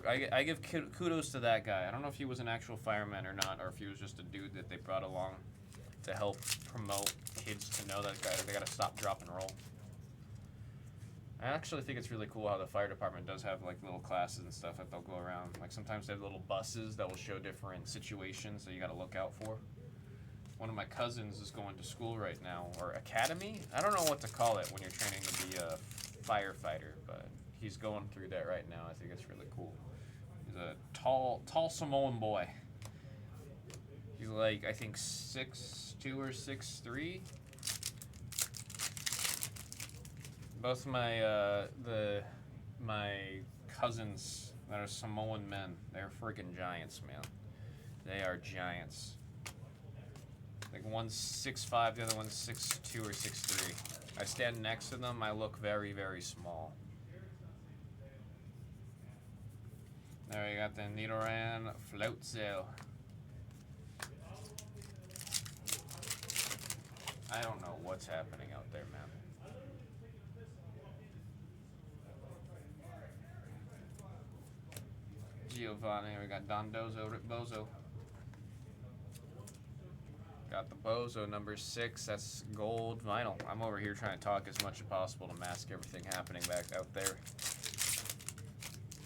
kudos to that guy. I don't know if he was an actual fireman or not, or if he was just a dude that they brought along to help promote kids to know that they gotta stop, drop, and roll. I actually think it's really cool how the fire department does have like little classes and stuff that they'll go around. Like sometimes they have little buses that will show different situations that you gotta look out for. One of my cousins is going to school right now, or academy? I don't know what to call it when you're training to be a firefighter, but he's going through that right now. I think it's really cool. He's a tall Samoan boy. He's like, I think 6'2" or 6'3". Both my cousins that are Samoan men, they're freaking giants, man. They are giants. Like one's 6'5", the other one's 6'2" or 6'3". I stand next to them, I look very, very small. There you got the Nidoran Floatzel. I don't know what's happening out there, man. Giovanni, we got Don Dozo, Rip Bozo. Got the Bozo, number 6, that's gold vinyl. I'm over here trying to talk as much as possible to mask everything happening back out there.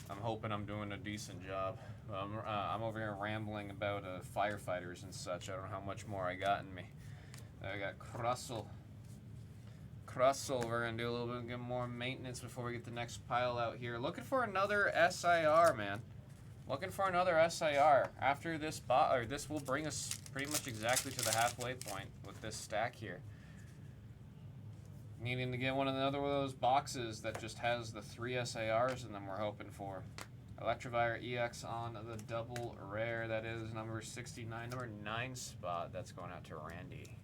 I'm hoping I'm doing a decent job. I'm over here rambling about firefighters and such. I don't know how much more I got in me. I got Crussell. We're going to do a little bit get more maintenance before we get the next pile out here. Looking for another SIR, man. Looking for another SIR. After this this will bring us pretty much exactly to the halfway point with this stack here. Needing to get another one of those boxes that just has the 3 SIRs in them we're hoping for. Electrovire EX on the double rare. That is number 69, number 9 spot. That's going out to Randy.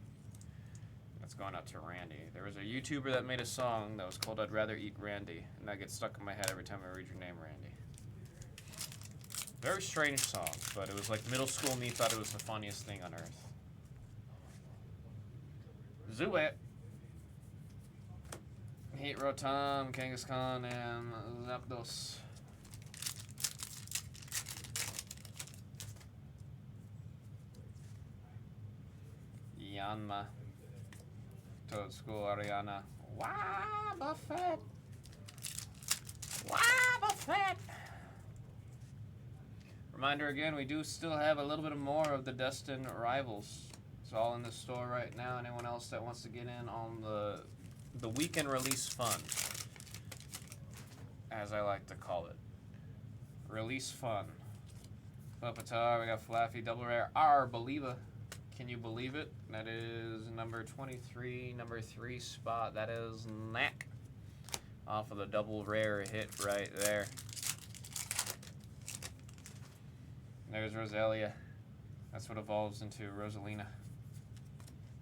That's going out to Randy. There was a YouTuber that made a song that was called I'd Rather Eat Randy. And that gets stuck in my head every time I read your name, Randy. Very strange song, but it was like middle school me thought it was the funniest thing on earth. Zuet. Heat Rotom, Kangaskhan, and Zapdos. Yanma. Toad School, Ariana. Wobbuffet. Wobbuffet. Reminder again, we do still have a little bit more of the Destined Rivals. It's all in the store right now. Anyone else that wants to get in on the weekend release fun, as I like to call it. Release fun. Pupitar, we got Flaffy, double rare, Arboliva. Can you believe it? That is number 23, number 3 spot. That is Knack. Off of the double rare hit right there. There's Roselia. That's what evolves into Rosalina.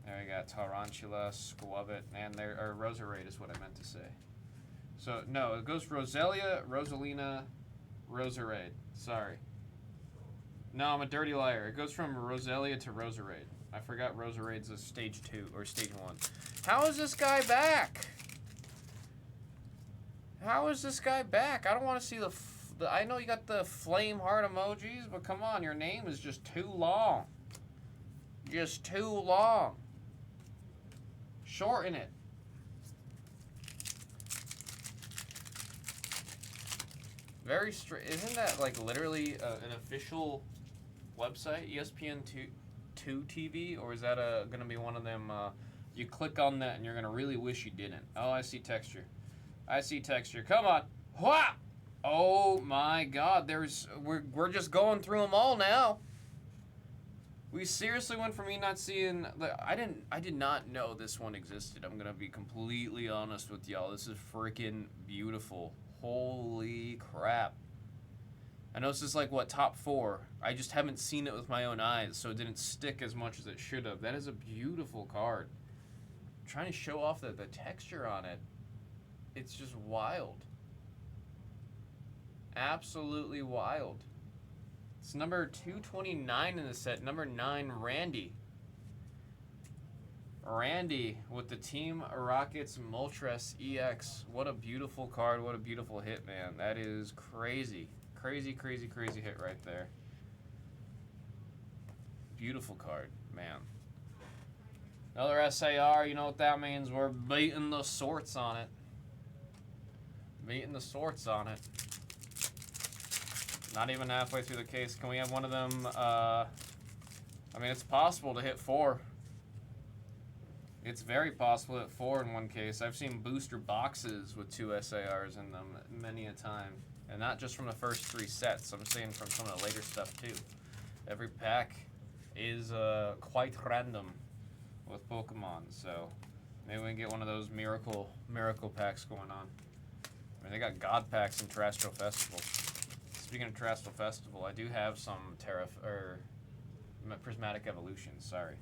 There we got Tarantula, Squabbit, and there, or Roserade is what I meant to say. So, no, it goes Roselia, Rosalina, Roserade. Sorry. No, I'm a dirty liar. It goes from Roselia to Roserade. I forgot Roserade's a stage 2, or stage 1. How is this guy back? How is this guy back? I don't want to see the I know you got the flame heart emojis, but come on, your name is just too long. Just too long. Shorten it. Very straight. Isn't that like literally an official website, ESPN2 TV, or is that gonna be one of them? You click on that and you're gonna really wish you didn't. Oh, I see texture. I see texture. Come on. Wha! Oh my God! We're just going through them all now. We seriously went from me not seeing. I did not know this one existed. I'm gonna be completely honest with y'all. This is freaking beautiful. Holy crap! I know this is like what, top 4. I just haven't seen it with my own eyes, so it didn't stick as much as it should have. That is a beautiful card. I'm trying to show off the texture on it. It's just wild. Absolutely wild. It's number 229 in the set. Number 9, Randy. Randy with the Team Rockets Moltres EX. What a beautiful card. What a beautiful hit, man. That is crazy. Crazy, crazy, crazy hit right there. Beautiful card, man. Another SAR. You know what that means. We're beating the sorts on it. Beating the sorts on it. Not even halfway through the case. Can we have one of them? I mean, it's possible to hit 4. It's very possible to hit 4 in one case. I've seen booster boxes with 2 SARs in them many a time. And not just from the first 3 sets. I'm saying from some of the later stuff, too. Every pack is quite random with Pokemon. So maybe we can get one of those miracle packs going on. I mean, they got God packs in Terrestrial Festival. Speaking of Terrestrial Festival, I do have some Prismatic Evolutions, sorry.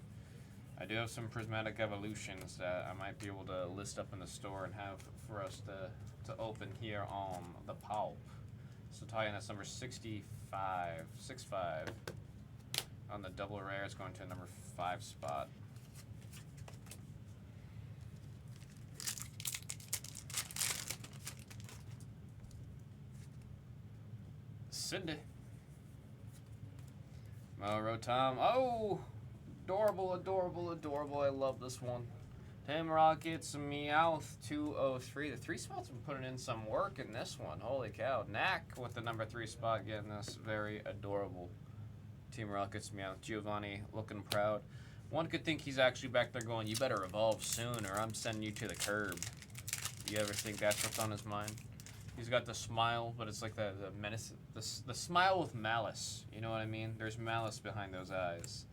I do have some Prismatic Evolutions that I might be able to list up in the store and have for us to open here on the Pulp. So tie in, that's number 65. On the double rare, it's going to number 5 spot. Cindy. Rotom. Oh! Adorable, adorable, adorable. I love this one. Tim Rockets, Meowth, 203. The 3 spot's been putting in some work in this one. Holy cow. Knack with the number 3 spot getting this. Very adorable. Team Rockets, Meowth. Giovanni looking proud. One could think he's actually back there going, you better evolve soon or I'm sending you to the curb. You ever think that's what's on his mind? He's got the smile, but it's like the menace, the smile with malice. You know what I mean? There's malice behind those eyes.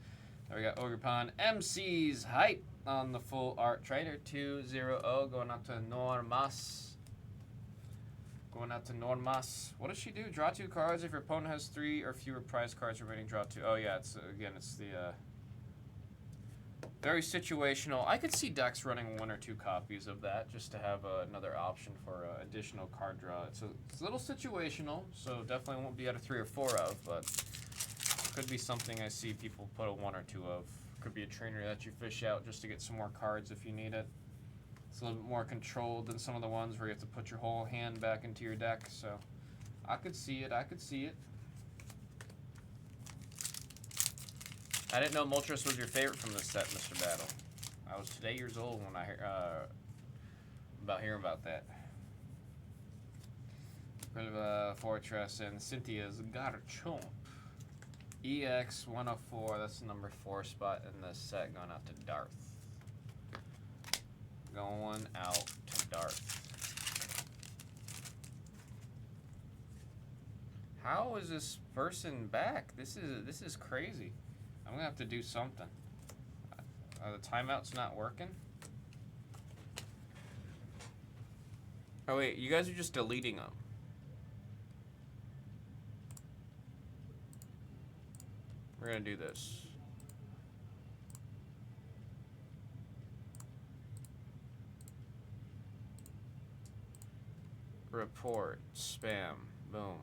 There we got Ogerpon. MC's hype on the full art trader. 2-0 going out to Normas. Going out to Normas. What does she do? Draw 2 cards. If your opponent has 3 or fewer prize cards remaining, draw 2. Oh yeah, it's the very situational. I could see decks running 1 or 2 copies of that just to have another option for additional card draw. It's a little situational, so definitely won't be out of 3 or 4 of, but could be something I see people put a 1 or 2 of. Could be a trainer that you fish out just to get some more cards if you need it. It's a little bit more controlled than some of the ones where you have to put your whole hand back into your deck, so I could see it, I could see it. I didn't know Moltres was your favorite from this set, Mr. Battle. I was today years old when I hearing about that. Fortress and Cynthia's Garchomp. EX 104, that's the number 4 spot in this set, going out to Darth. Going out to Darth. How is this person back? This is crazy. I'm gonna have to do something. The timeout's not working. Oh wait, you guys are just deleting them. We're gonna do this. Report, spam, boom.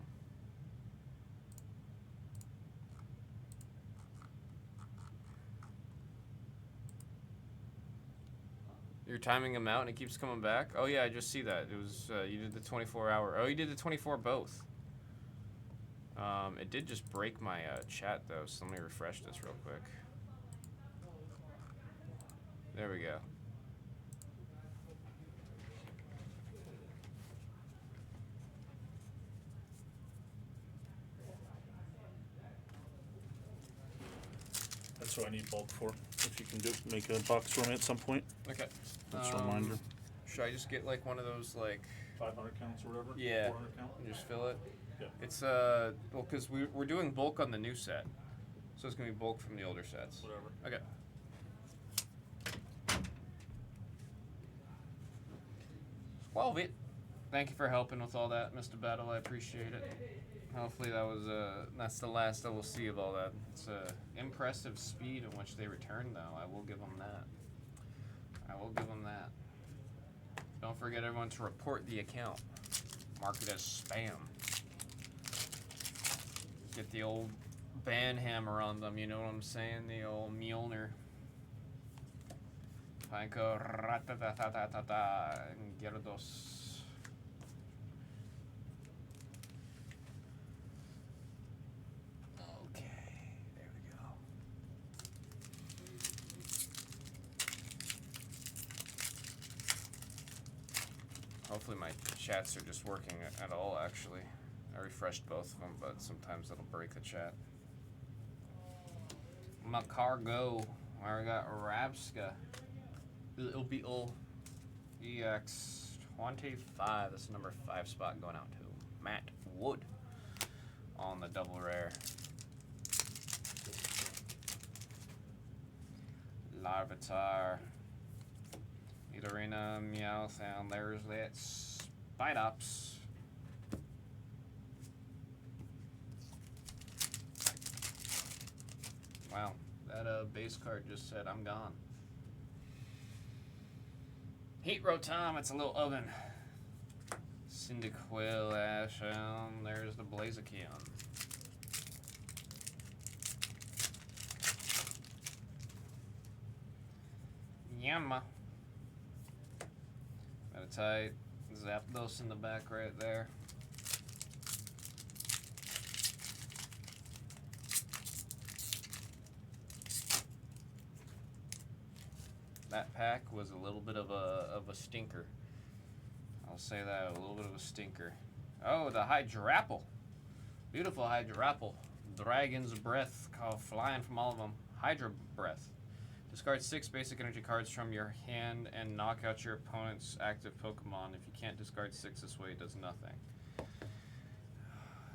You're timing him out and it keeps coming back? Oh yeah, I just see that. It was, you did the 24 hour. Oh, you did the 24 both. It did just break my chat though, so let me refresh this real quick. There we go. That's what I need bulk for. If you can make a box for me at some point. Okay. That's a reminder. Should I just get like one of those like 500 counts or whatever? Yeah. 400 count? And just fill it? Yeah. It's well, because we're doing bulk on the new set, so it's gonna be bulk from the older sets. Whatever. Okay. Well, thank you for helping with all that, Mr. Battle. I appreciate it. Hopefully that was that's the last that we'll see of all that. It's impressive speed in which they return, though. I will give them that. I will give them that. Don't forget everyone to report the account. Mark it as spam. Get the old ban hammer on them, you know what I'm saying? The old Mjolnir. Panko ratatatata and Gyarados. Okay, there we go. Hopefully my chats are just working at all, actually. I refreshed both of them, but sometimes it'll break the chat. Macargo. I already got Rabska. It'll be EX 25. That's the number 5 spot going out to Matt Wood on the double rare. Larvitar. Nidorina, Meowth, and there's that Spidops. Wow, that base card just said I'm gone. Heat Rotom, it's a little oven. Cyndaquil, Asham, there's the Blaziken. Yamma. Meditite, Zapdos in the back right there. that pack was a little bit of a stinker. I'll say that, a little bit of a stinker. Oh, the Hydrapple. Beautiful Hydrapple. Dragon's Breath, flying from all of them. Hydra Breath. Discard 6 basic energy cards from your hand and knock out your opponent's active Pokemon. If you can't discard 6 this way, it does nothing.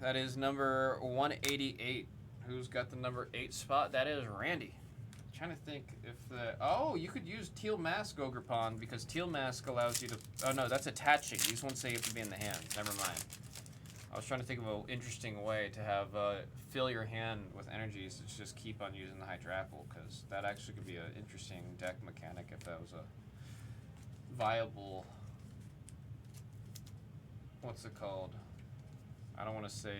That is number 188. Who's got the number 8 spot? That is Randy. I'm trying to think if the... Oh, you could use Teal Mask Ogrepon because Teal Mask allows you to... Oh, no, that's attaching. These ones say you have to be in the hand. Never mind. I was trying to think of an interesting way to have fill your hand with energies to just keep on using the Hydrapple, because that actually could be an interesting deck mechanic if that was a viable... What's it called? I don't want to say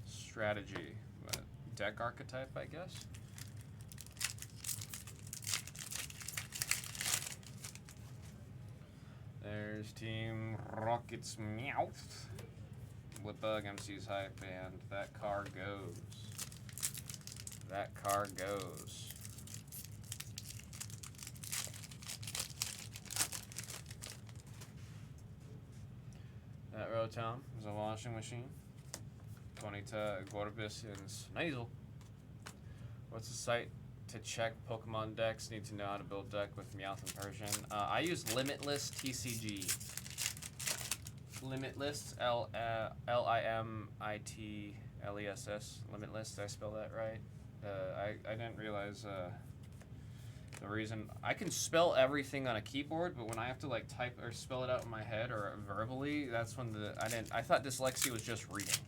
strategy, but deck archetype, I guess. There's Team Rocket's Meowth. Blipbug, MC's hype, and that car goes. That car goes. That Rotom is a washing machine. Bonita, Gorbis, and Sneasel. What's the site to check Pokemon decks? Need to know how to build deck with Meowth and Persian. I use Limitless TCG. Limitless, L-I-M-I-T-L-E-S-S. Limitless, did I spell that right? I didn't realize the reason. I can spell everything on a keyboard, but when I have to like type or spell it out in my head or verbally, that's when I thought dyslexia was just reading.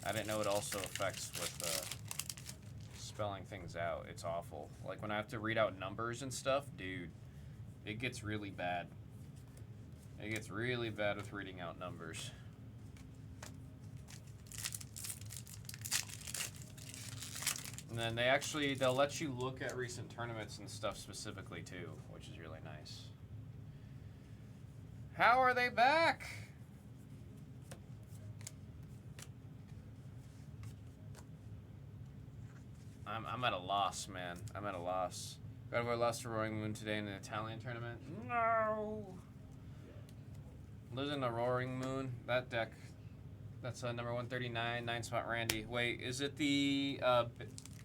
I didn't know it also affects with spelling things out. It's awful. Like when I have to read out numbers and stuff, dude, it gets really bad. It gets really bad with reading out numbers. And then they'll let you look at recent tournaments and stuff specifically too, which is really nice. How are they back? I'm at a loss, man. I'm at a loss. God of War lost to Roaring Moon today in an Italian tournament. No! Losing to Roaring Moon. That deck. That's number 139, 9-spot Randy. Wait, is it the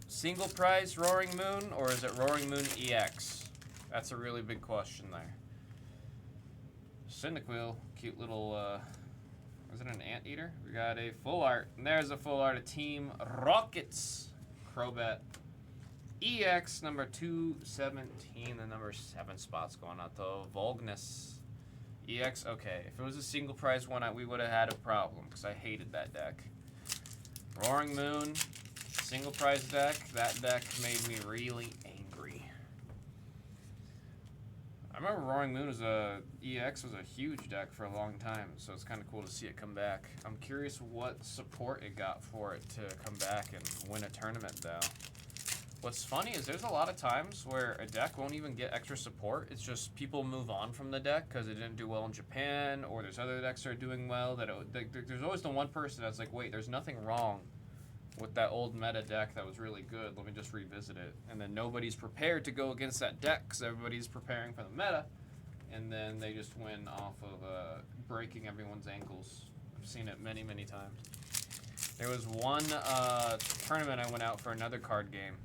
single prize Roaring Moon, or is it Roaring Moon EX? That's a really big question there. Cyndaquil, cute little, is it an anteater? We got a full art. And there's a full art of Team Rockets. Crobat. EX, number 217, the number 7 spot's going out to Volgness. EX, okay. If it was a single prize one, we would have had a problem, because I hated that deck. Roaring Moon, single prize deck. That deck made me really angry. I remember Roaring Moon EX was a huge deck for a long time, so it's kind of cool to see it come back. I'm curious what support it got for it to come back and win a tournament, though. What's funny is there's a lot of times where a deck won't even get extra support. It's just people move on from the deck because it didn't do well in Japan, or there's other decks that are doing well. There's always the one person that's like, wait, there's nothing wrong with that old meta deck that was really good. Let me just revisit it. And then nobody's prepared to go against that deck because everybody's preparing for the meta. And then they just win off of breaking everyone's ankles. I've seen it many, many times. There was one tournament I went out for another card game.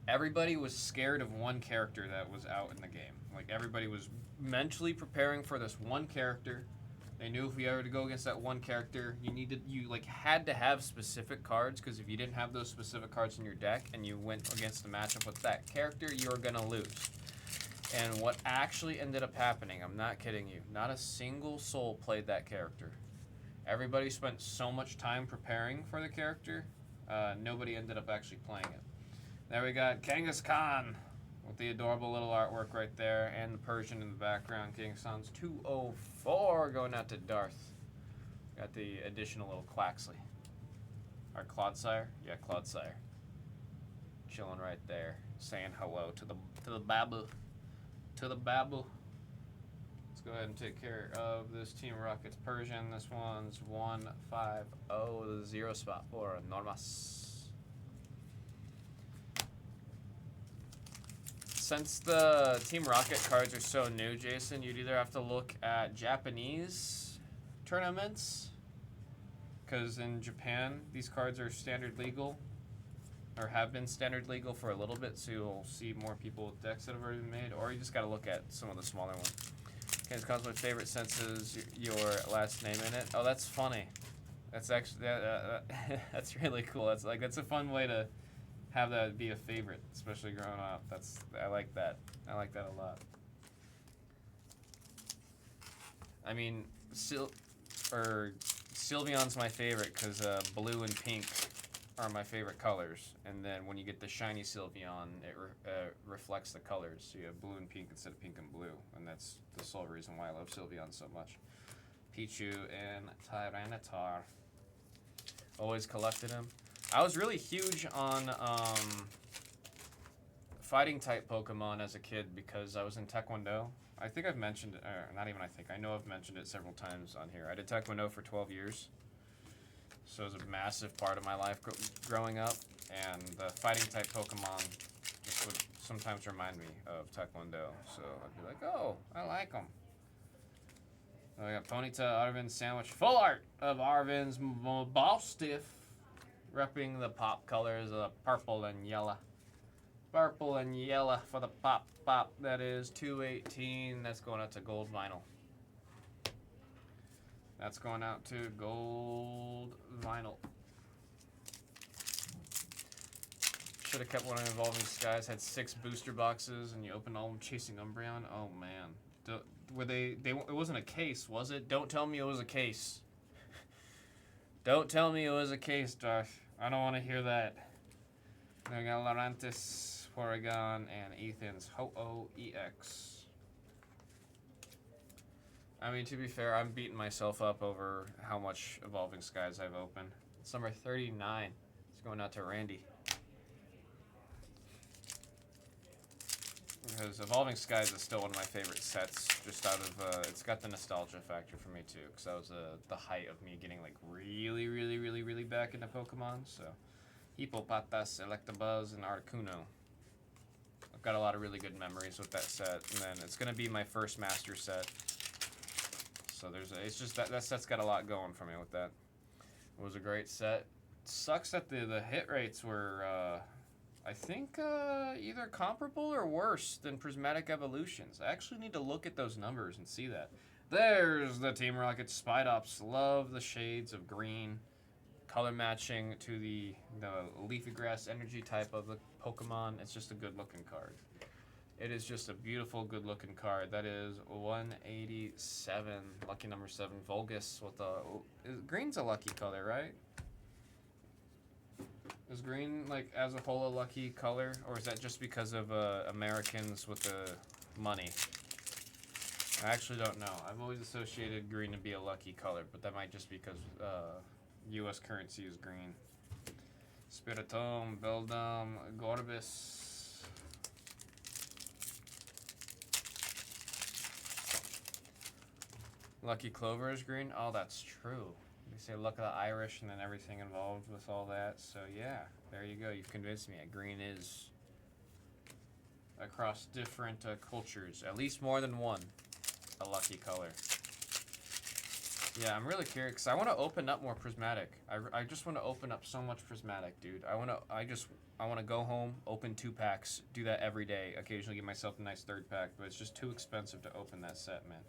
Everybody was scared of one character that was out in the game. Like, everybody was mentally preparing for this one character. They knew if we ever to go against that one character, you had to have specific cards, because if you didn't have those specific cards in your deck and you went against the matchup with that character, you were gonna lose. And what actually ended up happening, I'm not kidding you, not a single soul played that character. Everybody spent so much time preparing for the character, nobody ended up actually playing it. There we got Kangaskhan with the adorable little artwork right there, and the Persian in the background. Kangaskhan's 204 going out to Darth. Got the additional little Quaxley. Our Clodsire? Yeah, Clodsire. Chilling right there, saying hello to the babu. To the babu. Let's go ahead and take care of this Team Rockets Persian. This one's 150, the 0 spot for Normas. since the Team Rocket cards are so new, Jason, you'd either have to look at Japanese tournaments, because in Japan, these cards are standard legal, or have been standard legal for a little bit, so you'll see more people with decks that have already been made, or you just gotta look at some of the smaller ones. Okay, this cards my favorite senses your last name in it. Oh, that's funny. That's actually, that's really cool. That's a fun way to have that be a favorite, especially growing up. I like that. I like that a lot. I mean, Sylveon's my favorite because blue and pink are my favorite colors. And then when you get the shiny Sylveon, it reflects the colors. So you have blue and pink instead of pink and blue. And that's the sole reason why I love Sylveon so much. Pichu and Tyranitar. Always collected him. I was really huge on fighting type Pokemon as a kid because I was in Taekwondo. I think I've mentioned it, or not even I think, I know I've mentioned it several times on here. I did Taekwondo for 12 years. So it was a massive part of my life growing up. And the fighting type Pokemon just would sometimes remind me of Taekwondo. So I'd be like, oh, I like them. We got Ponyta, Arvin Sandwich. Full art of Arvin's Ball Stiff. Repping the pop colors of purple and yellow. Purple and yellow for the pop. That is 218. That's going out to gold vinyl. That's going out to gold vinyl. Should have kept one of Evolving Skies. Had 6 booster boxes, and you opened all of them chasing Umbreon. Oh man, were they? It wasn't a case, was it? Don't tell me it was a case. Don't tell me it was a case, Josh. I don't want to hear that. Then we got Lurantis, Porygon, and Ethan's Ho-Oh EX. I mean, to be fair, I'm beating myself up over how much Evolving Skies I've opened. It's number 39. It's going out to Randy. Because Evolving Skies is still one of my favorite sets, just out of, it's got the nostalgia factor for me too, because that was the height of me getting like really back into Pokemon, so. Hippopotas, Electabuzz, and Articuno. I've got a lot of really good memories with that set, and then it's going to be my first Master set. So it's just that set's got a lot going for me with that. It was a great set. Sucks that the hit rates were, I think, either comparable or worse than Prismatic Evolutions. I actually need to look at those numbers and see that. There's the Team Rocket Spidops. Love the shades of green. Color matching to the Leafy Grass energy type of the Pokemon. It's just a good looking card. It is just a beautiful, good looking card. That is 187. Lucky number 7. Vulgus with green's a lucky color, right? Is green, like, as a whole a lucky color? Or is that just because of Americans with the money? I actually don't know. I've always associated green to be a lucky color, but that might just be because U.S. currency is green. Spiritomb, Beldum, Gorbis. Lucky Clover is green? Oh, that's true. They say luck of the Irish and then everything involved with all that. So yeah, there you go. You've convinced me. Green is across different cultures, at least more than one, a lucky color. Yeah, I'm really curious because I want to open up more Prismatic. I just want to open up so much Prismatic, dude. I want to go home, open 2 packs, do that every day. Occasionally get myself a nice 3rd pack, but it's just too expensive to open that set, man.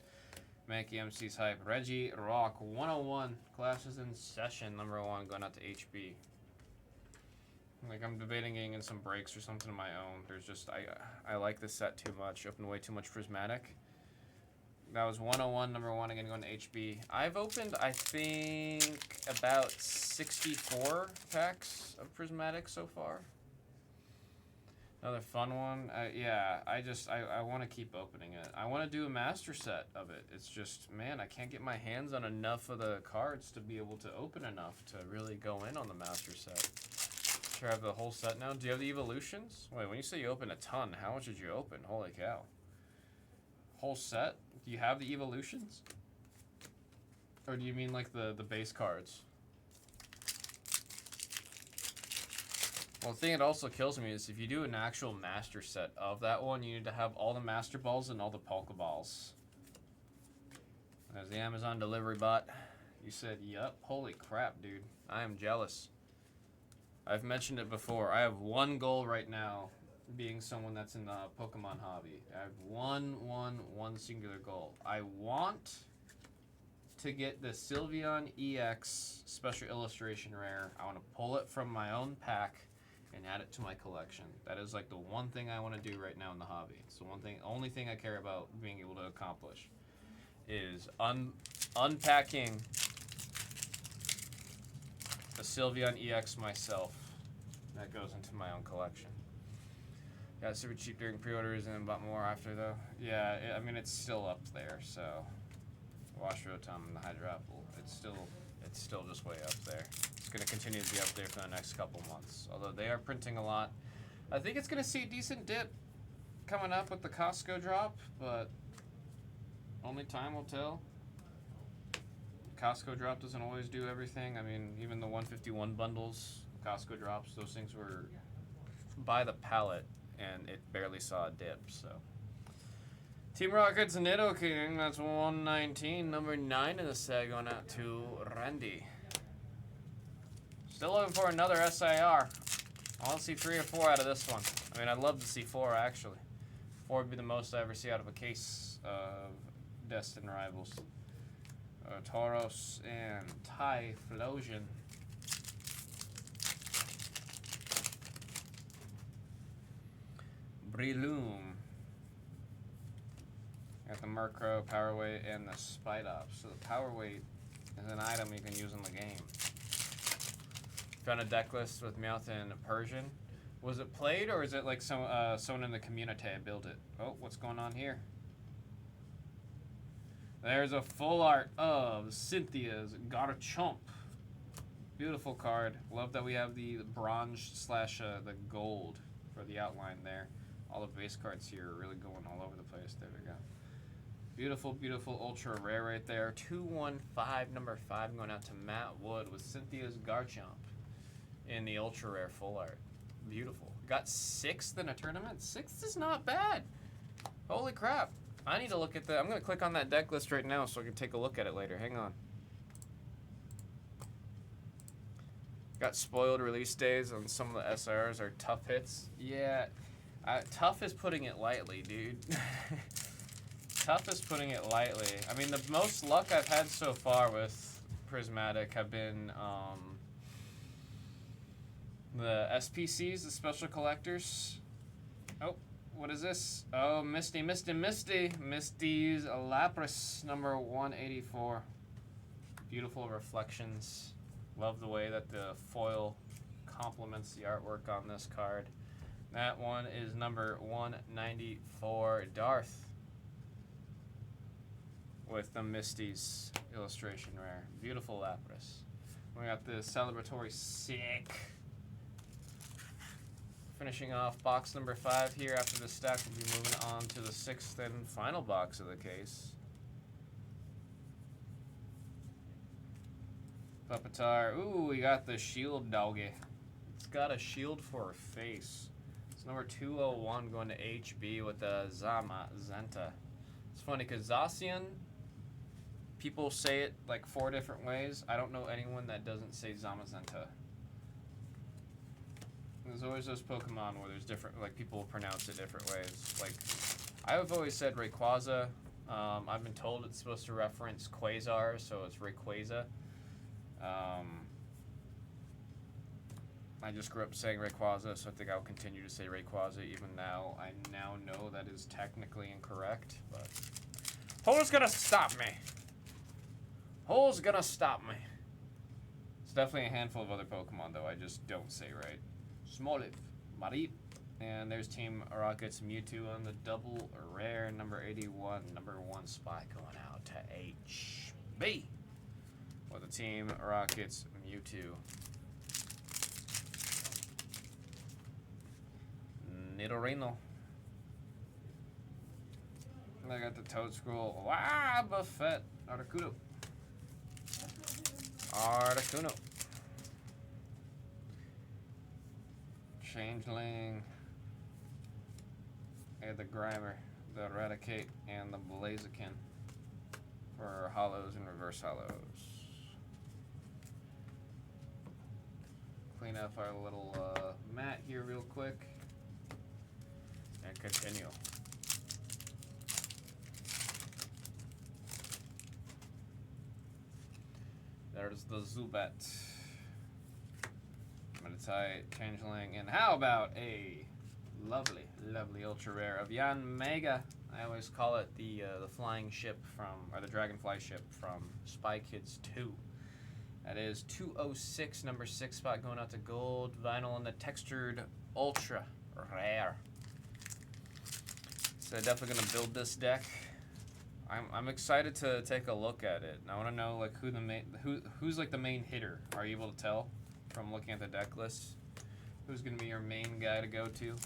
Mankey MC's hype. Reggie Rock 101 classes in session. Number 1 going out to HB. Like I'm debating getting in some breaks or something of my own. There's just I like this set too much. Opened way too much Prismatic. That was 101, number 1, again going to HB. I've opened, I think, about 64 packs of Prismatic so far. Another fun one. Yeah, I want to keep opening it. I want to do a master set of it. It's just, man, I can't get my hands on enough of the cards to be able to open enough to really go in on the master set. Sure, I have the whole set now. Do you have the evolutions? Wait, when you say you open a ton, how much did you open? Holy cow. Whole set? Do you have the evolutions? Or do you mean like the base cards? Well, the thing that also kills me is if you do an actual master set of that one, you need to have all the master balls and all the polka balls. There's the Amazon delivery bot. You said, yup. Holy crap, dude. I am jealous. I've mentioned it before. I have one goal right now, being someone that's in the Pokemon hobby. I have one singular goal. I want to get the Sylveon EX Special Illustration Rare. I want to pull it from my own pack and add it to my collection. That is like the one thing I want to do right now in the hobby. It's the only thing I care about being able to accomplish is unpacking the Sylveon EX myself. That goes into my own collection. Got super cheap during pre-orders and bought more after though. Yeah, I mean it's still up there. So Washirotom and the Hydrapple, it's still just way up there. It's gonna continue to be up there for the next couple months. Although they are printing a lot. I think it's gonna see a decent dip coming up with the Costco drop, but only time will tell. Costco drop doesn't always do everything. I mean, even the 151 bundles, Costco drops, those things were by the pallet, and it barely saw a dip, so. Team Rocket's Nidoking, that's 119, number 9 in the set, going out to Randy. Still looking for another SIR. I want to see 3 or 4 out of this one. I mean, I'd love to see 4, actually. 4 would be the most I ever see out of a case of Destined Rivals. Tauros and Typhlosion. Breloom. Got the Murkrow, Power Weight, and the Spidops. So the Power Weight is an item you can use in the game. Found a deck list with Meowth and Persian. Was it played, or is it like someone in the community built it? Oh, what's going on here? There's a full art of Cynthia's Garchomp. Beautiful card. Love that we have the bronze slash the gold for the outline there. All the base cards here are really going all over the place. There we go. Beautiful, beautiful ultra rare right there. 215, number 5, going out to Matt Wood with Cynthia's Garchomp in the ultra rare full art. Beautiful. Got 6th in a tournament. 6th is not bad. Holy crap. I need to look at that. I'm going to click on that deck list right now so I can take a look at it later. Hang on. Got spoiled release days on some of the SRs are tough hits. Yeah, tough is putting it lightly, dude. Tough is putting it lightly. I mean, the most luck I've had so far with Prismatic have been the SPCs, the special collectors. Oh. What is this? Oh, Misty. Misty's Lapras, number 184. Beautiful reflections. Love the way that the foil complements the artwork on this card. That one is number 194, Darth. With the Misty's illustration rare. Beautiful Lapras. We got the celebratory sick. Finishing off box number 5 here. After this stack, we'll be moving on to the 6th and final box of the case. Pupitar. Ooh, we got the shield doggy. It's got a shield for a face. It's number 201 going to HB with the Zamazenta. It's funny because Zacian, people say it like 4 different ways. I don't know anyone that doesn't say Zamazenta. There's always those Pokemon where there's different, like people pronounce it different ways. Like, I've always said Rayquaza. I've been told it's supposed to reference Quasar, so it's Rayquaza. I just grew up saying Rayquaza, so I think I'll continue to say Rayquaza, even now I now know that is technically incorrect. But who's gonna stop me? Who's gonna stop me? It's definitely a handful of other Pokemon, though. I just don't say right. Smoliv, Marip, and there's Team Rocket's Mewtwo on the double rare number 81, number 1 spot going out to HB with the Team Rocket's Mewtwo. Nidorino. I got the Toad Scroll. Wow, Buffet. Articuno. Changeling. And the Grimer, the Eradicate, and the Blaziken for hollows and reverse hollows. Clean up our little mat here real quick. And continue. There's the Zubat. Meditite, Changeling, and how about a lovely, lovely ultra rare of Yan Mega. I always call it the flying ship from, or the dragonfly ship from Spy Kids 2. That is 206, number 6 spot, going out to gold vinyl and the textured ultra rare. So definitely gonna build this deck. I'm excited to take a look at it. I want to know like who's like the main hitter. Are you able to tell from looking at the deck list? Who's gonna be your main guy to go to?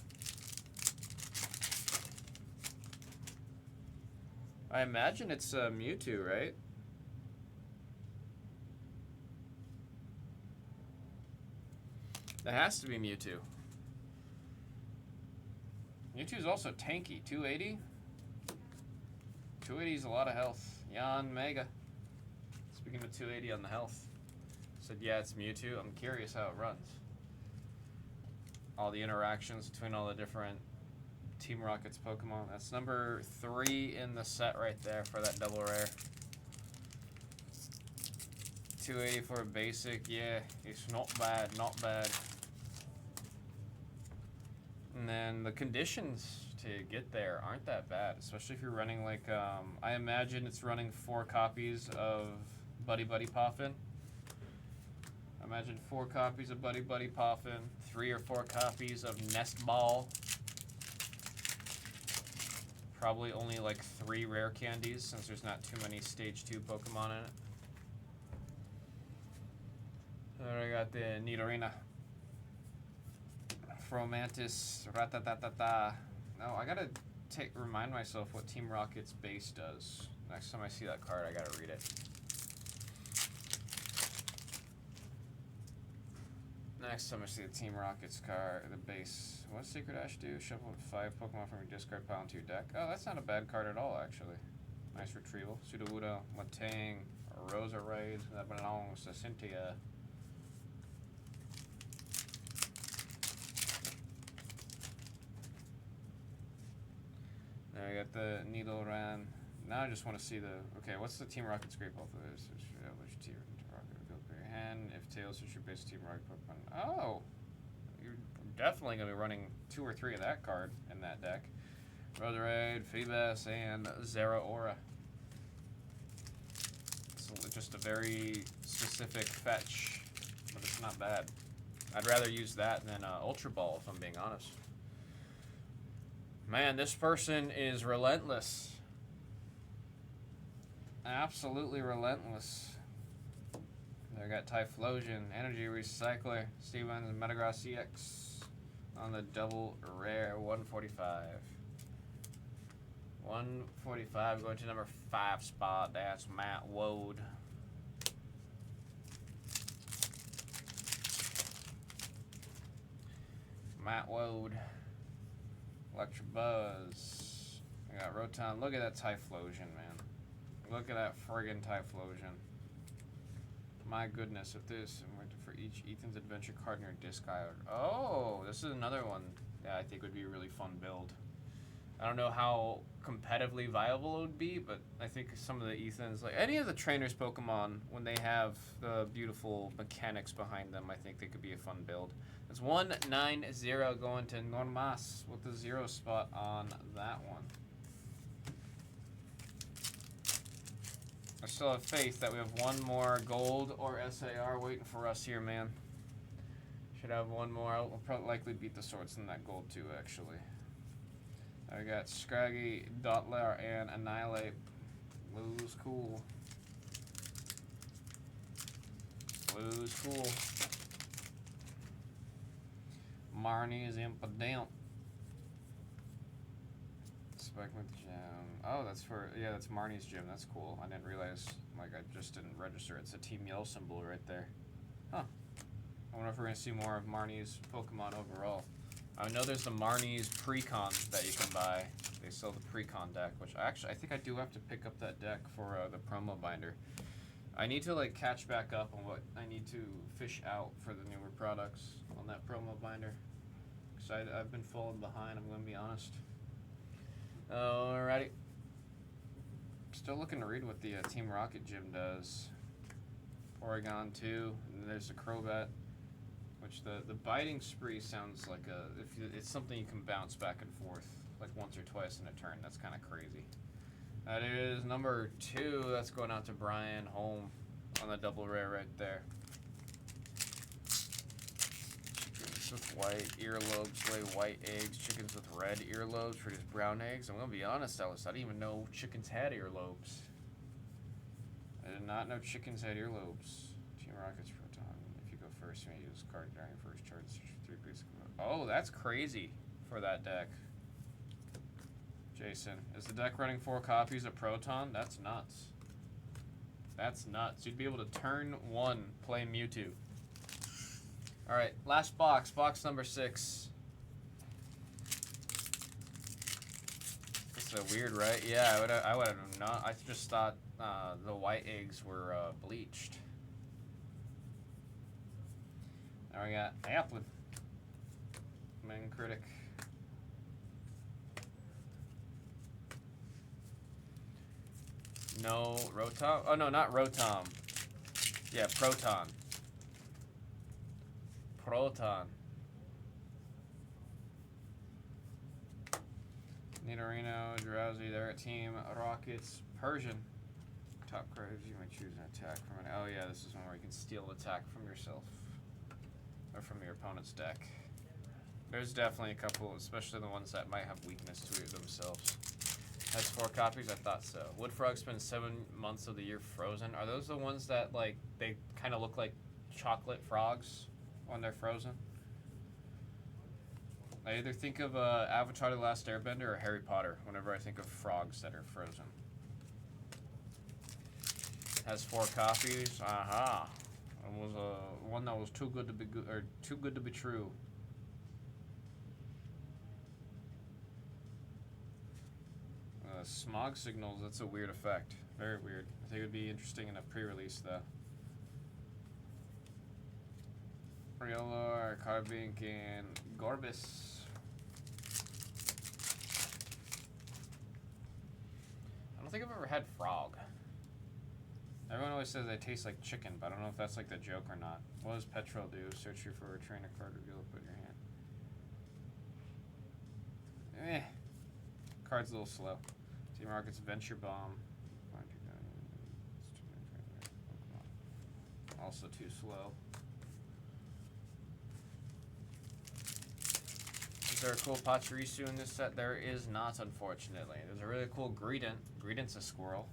I imagine it's Mewtwo, right? That has to be Mewtwo. Mewtwo's also tanky. 280? 280 is a lot of health. Yan Mega. Speaking of 280 on the health. Said, yeah, it's Mewtwo. I'm curious how it runs. All the interactions between all the different Team Rocket's Pokemon. That's number 3 in the set right there for that double rare. 280 for a basic. Yeah, it's not bad. Not bad. And then the conditions to get there aren't that bad, especially if you're running like, I imagine it's running 4 copies of Buddy Buddy Poffin. Imagine 4 copies of Buddy Buddy Poffin, 3 or 4 copies of Nest Ball. Probably only like 3 rare candies since there's not too many stage 2 Pokemon in it. Then I got the Nidorina. Fromantis, Ratatatata. No, I gotta remind myself what Team Rocket's base does. Next time I see that card, I gotta read it. Next time I see the Team Rocket's card, the base. What's Secret Ash do? Shuffle 5 Pokemon from your discard pile into your deck. Oh, that's not a bad card at all, actually. Nice retrieval. Sudowoodo, Latang, Roserade, that belongs to Cynthia. There I got the Nidoran. Now I just want to see the. Okay, what's the Team Rocket scrape off of this? Which Team Rocket revealed by your hand? If Tails is your base Team Rocket Pokemon. Oh! You're definitely going to be running 2 or 3 of that card in that deck. Roserade, Feebas, and Zeraora. It's just a very specific fetch, but it's not bad. I'd rather use that than Ultra Ball, if I'm being honest. Man, this person is relentless. Absolutely relentless. They got Typhlosion, Energy Recycler, Stevens, and Metagross EX on the double rare 145. 145 going to number 5 spot. That's Matt Wode. Matt Wode. Electabuzz. I got Rotom. Look at that Typhlosion, man. Look at that friggin' Typhlosion. My goodness, if this, I'm waiting for each Ethan's Adventure card in your discard. Oh, this is another one that I think would be a really fun build. I don't know how competitively viable it would be, but I think some of the Ethans, like any of the trainers Pokemon, when they have the beautiful mechanics behind them, I think they could be a fun build. It's 190 going to Normas with the 0 spot on that one. I still have faith that we have one more gold or SAR waiting for us here, man. Should have one more. We'll probably likely beat the Swords in that gold too, actually. I got Scraggy, Dottler, and Annihilate. Blue's cool. Blue's cool. Marnie is impotent. Spike with gem. Oh, that's for, yeah, that's Marnie's gym. That's cool. I didn't realize, like, I just didn't register. It's a Team Yell symbol right there. Huh. I wonder if we're going to see more of Marnie's Pokemon overall. I know there's the Marnie's Precon that you can buy. They sell the Precon deck, which I think I do have to pick up that deck for the promo binder. I need to like catch back up on what I need to fish out for the newer products on that promo binder. Cause I've been falling behind, I'm gonna be honest. Alrighty. Still looking to read what the Team Rocket gym does. Oregon 2, and there's the Crobat, which the biting spree sounds like it's something you can bounce back and forth like once or twice in a turn. That's kind of crazy. That is number 2. That's going out to Brian Holm on the double rare right there. Chickens with white earlobes lay white eggs. Chickens with red earlobes produce brown eggs. I'm gonna be honest, Alice, I didn't even know chickens had earlobes. I did not know chickens had earlobes. Team Rocket's Proton. If you go first, you may use this card during your first turn. 3 pieces. Oh, that's crazy for that deck. Jason, is the deck running 4 copies of Proton? That's nuts. That's nuts. You'd be able to turn 1 play Mewtwo. Alright, last box. Box number 6. It's so weird, right? Yeah, I would have not. I just thought the white eggs were bleached. Now we got Applin. Main Critic. No, Rotom? Oh, no, not Rotom. Yeah, Proton. Proton. Nidorino, Drowsy, they're at Team Rockets. Persian. Top cards, you may choose an attack from an... Oh, yeah, this is one where you can steal attack from yourself. Or from your opponent's deck. There's definitely a couple, especially the ones that might have weakness to it themselves. Has 4 copies? I thought so. Wood Frog spends 7 months of the year frozen. Are those the ones that, like, they kind of look like chocolate frogs when they're frozen? I either think of Avatar: The Last Airbender or Harry Potter whenever I think of frogs that are frozen. Has 4 copies. Aha. It was one that was too good to be good, or too good to be true. Smog signals, that's a weird effect. Very weird. I think it would be interesting in a pre-release though. Riolor, Carbink, and Gorbis. I don't think I've ever had frog. Everyone always says they taste like chicken, but I don't know if that's like the joke or not. What does Petrol do? Search you for a trainer card, reveal it, put in your hand. Card's a little slow. Team Rocket's Venture Bomb. Also too slow. Is there a cool Pachirisu in this set? There is not, unfortunately. There's a really cool Greedent. Greedent's a squirrel.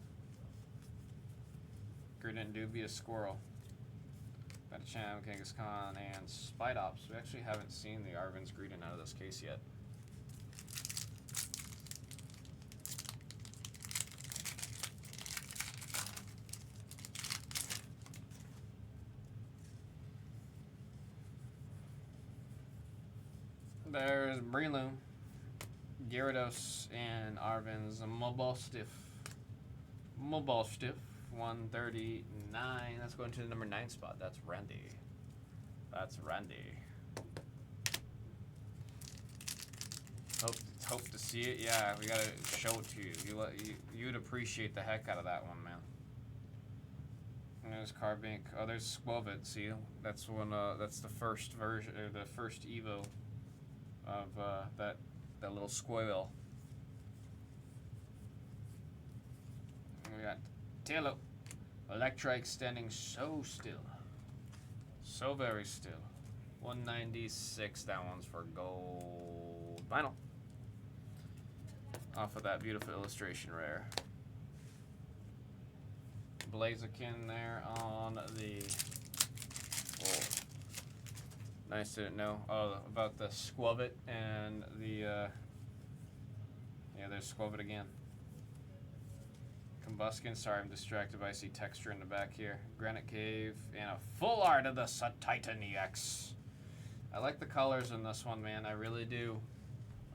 Greedent do be a squirrel. Metacham, Kangaskhan, and Spidops. We actually haven't seen the Arven's Greedent out of this case yet. There's Breloom, Gyarados, and Arven's Mobile Stiff. 139. That's going to the number 9 spot. That's Randy. Hope to see it. Yeah, we gotta show it to you. You'd appreciate the heck out of that one, man. And there's Carbink. Oh, there's Squelvet. See, that's one. That's the first version, or the first Evo of that little squirrel. We got Tailo. Electrike standing so still. So very still. 196. That one's for gold vinyl. Off of that beautiful illustration rare. Blaziken there on the... Whoa. Nice, didn't know. Oh, about the Squelvet and the... yeah, there's Squelvet again. Combuskin, sorry I'm distracted, but I see texture in the back here. Granite Cave, and a full art of the Titan EX. I like the colors in this one, man. I really do.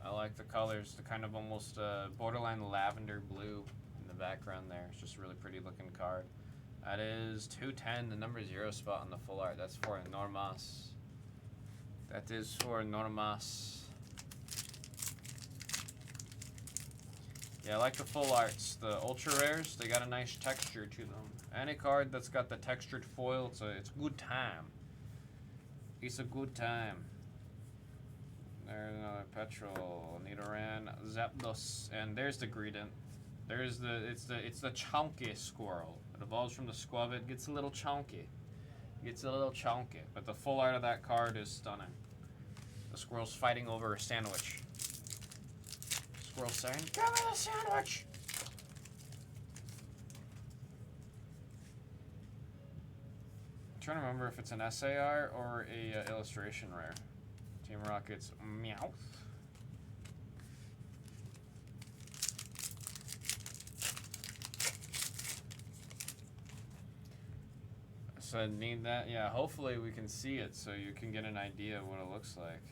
I like the colors. The kind of almost borderline lavender blue in the background there. It's just a really pretty looking card. That is 210, the number 0 spot on the full art. That's for Normas. That is for Normas. Yeah, I like the full arts. The ultra rares, they got a nice texture to them. Any card that's got the textured foil, it's a good time. It's a good time. There's another Petrol, Nidoran, Zapdos, and there's the Greedent. There's it's the chunky squirrel. It evolves from the Squavit, gets a little chunky. But the full art of that card is stunning. The squirrel's fighting over a sandwich. Squirrel saying, "Give me the sandwich!" I'm trying to remember if it's an SAR or a illustration rare. Team Rocket's Meowth. So I need that. Yeah, hopefully we can see it so you can get an idea of what it looks like.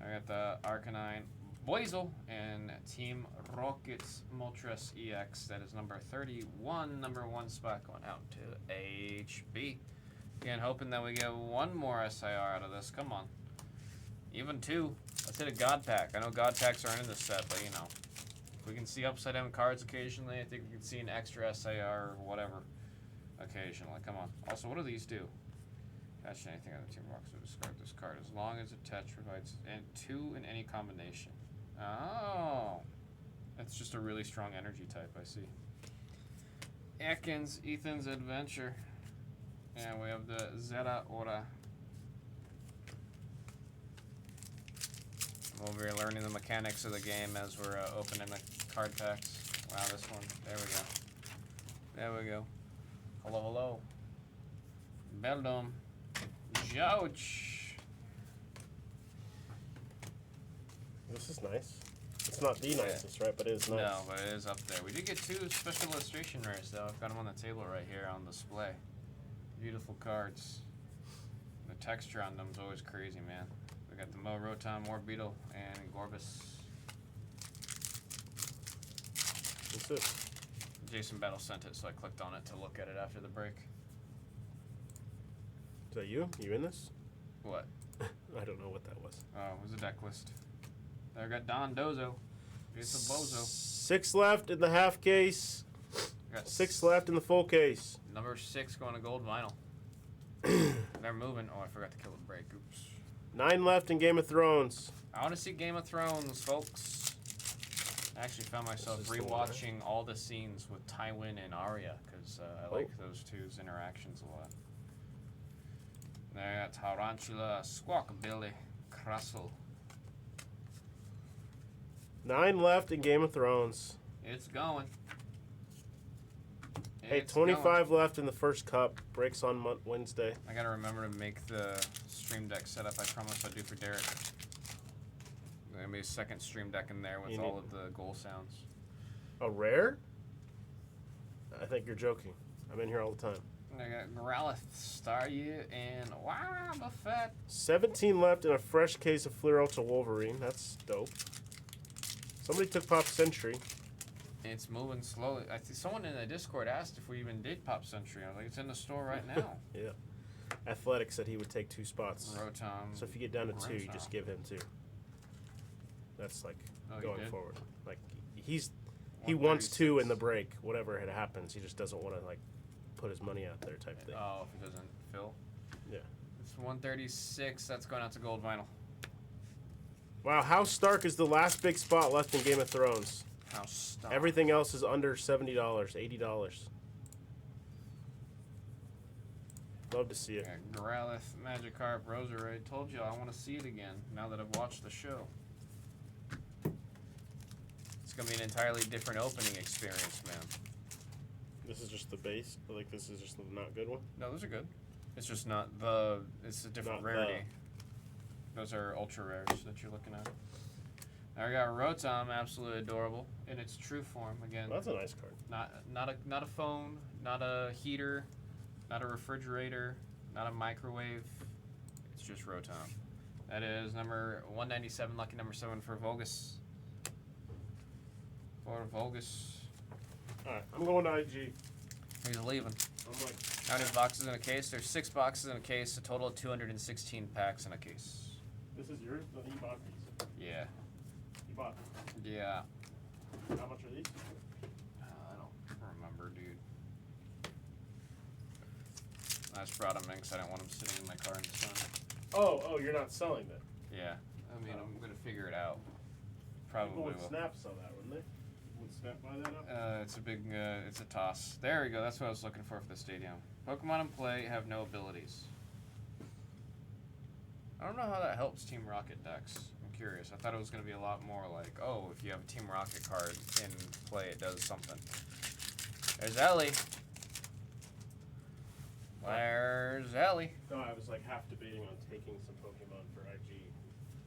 I got the Arcanine Boizel and Team Rocket's Moltres EX. That is number 31, number 1 spot going out to HB. Again, hoping that we get one more SIR out of this. Come on. Even 2. Let's hit a God Pack. I know God Packs aren't in this set, but you know. If we can see upside down cards occasionally, I think we can see an extra SIR or whatever occasionally. Come on. Also, what do these do? Attach anything on the Team Rocks to discard this card as long as attach provides 2 in any combination. Oh. That's just a really strong energy type, I see. Ekans, Ethan's Adventure. And we have the Zeta Ora. I'm over here learning the mechanics of the game as we're opening the card packs. Wow, this one. There we go. There we go. Hello, hello. Beldum. Jouch. This is nice. It's not the nicest, right? But it is nice. No, but it is up there. We did get 2 special illustration rares, though. I've got them on the table right here on display. Beautiful cards. The texture on them is always crazy, man. We got the Mo Rotom, Morbeetle, and Gorbis. What's this? Jason Battle sent it, so I clicked on it to look at it after the break. Is that you? You in this? What? I don't know what that was. Oh, it was a deck list. There, I got Don Dozo. It's a bozo. 6 left in the half case. Got 6 left in the full case. Number 6 going to gold vinyl. They're moving. Oh, I forgot to kill the break. Oops. 9 left in Game of Thrones. I want to see Game of Thrones, folks. I actually found myself This is the rewatching all the scenes with Tywin and Arya because I like those two's interactions a lot. There, Tarantula, Squawkabilly, Crustle. 9 left in Game of Thrones. It's going. Hey, It's 25 left in the first cup. Breaks on Wednesday. I gotta remember to make the stream deck setup. I promise I'll do for Derek. There's gonna be a second stream deck in there with all of the goal sounds. A rare? I think you're joking. I'm in here all the time. I got Growlithe, Staryu, and wow, Buffet. 17 left in a fresh case of Fleer Ultra Wolverine. That's dope. Somebody took Pop Century. It's moving slowly. I think someone in the Discord asked if we even did Pop Century. I was like, it's in the store right now. Yeah. Athletic said he would take 2 spots. Rotom. So if you get down to 2, you Rotom. just give him 2. That's like Oh, you going did? forward. Like he wants 2 in the break. Whatever it happens, he just doesn't want to like put his money out there type thing. Oh, if it doesn't fill. Yeah. It's 136. That's going out to gold vinyl. Wow, House Stark is the last big spot left in Game of Thrones. How stuck. Everything else is under $70, $80. Love to see it. Yeah, Growlithe, Magikarp, Roserade. Told you I want to see it again now that I've watched the show. It's going to be an entirely different opening experience, man. This is just the base. Like this is just the not good one. No, those are good. It's just not the. It's a different Not rarity. Those are ultra rares that you're looking at. Now we got Rotom, absolutely adorable in its true form. Again, Well, that's a nice card. not a phone, not a heater, not a refrigerator, not a microwave. It's just Rotom. That is number 197, lucky number 7 for Vogus. Alright, I'm going to IG. He's leaving. I'm like, How many boxes in a case? There's 6 boxes in a case, a total of 216 packs in a case. this is yours? No, you bought these. Yeah. You bought these. Yeah. How much are these? I don't remember, dude. I just brought them in because I didn't want them sitting in my car in the sun. Oh, you're not selling them. Yeah. I mean, I'm going to figure it out. People Probably would will. Snap sell that, wouldn't they? Would Snap buy that up? It's a big, it's a toss. There we go. That's what I was looking for the stadium. Pokemon in play have no abilities. I don't know how that helps Team Rocket decks. I'm curious. I thought it was going to be a lot more like, oh, if you have a Team Rocket card in play, it does something. There's Ellie. Where's Ellie? No, I was like half debating on taking some Pokemon for IG,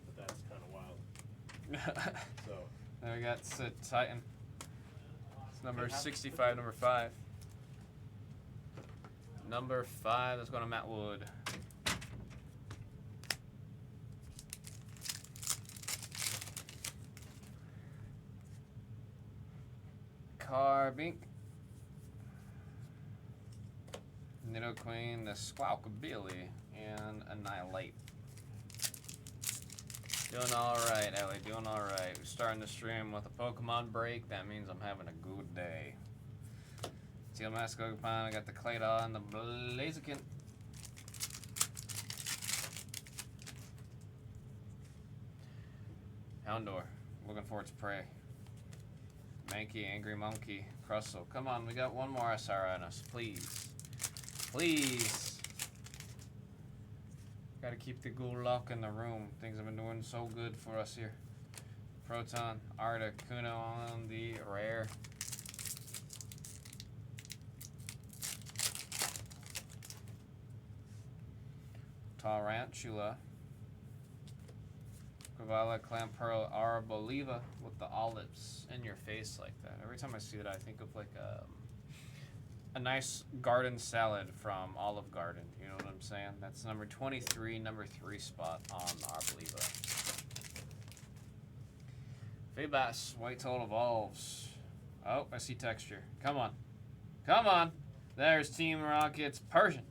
but that's kind of wild. So. Then we got Titan. It's number 65, number 5. Number 5, that's going to Matt Wood. Carbink. Nidoqueen, the Squawkabilly, and Annihilate. Doing alright, Ellie, doing alright. We're starting the stream with a Pokemon break. That means I'm having a good day. Teal Mask, Pokemon, I got the Claydol, the Blaziken. Houndour, looking forward to prey. Mankey, Angry Monkey, Crustle. Come on, we got one more SR on us, please. Please. Gotta keep the Gulok in the room. Things have been doing so good for us here. Proton, Articuno on the rare. Tarantula. Kovala, Clamperl, Arboliva with the olives in your face like that. Every time I see it, I think of like a nice garden salad from Olive Garden. You know what I'm saying? That's number 23, number 3 spot on Arboliva. Feebas, White Toad evolves. Oh, I see texture. Come on. Come on. There's Team Rocket's Persian.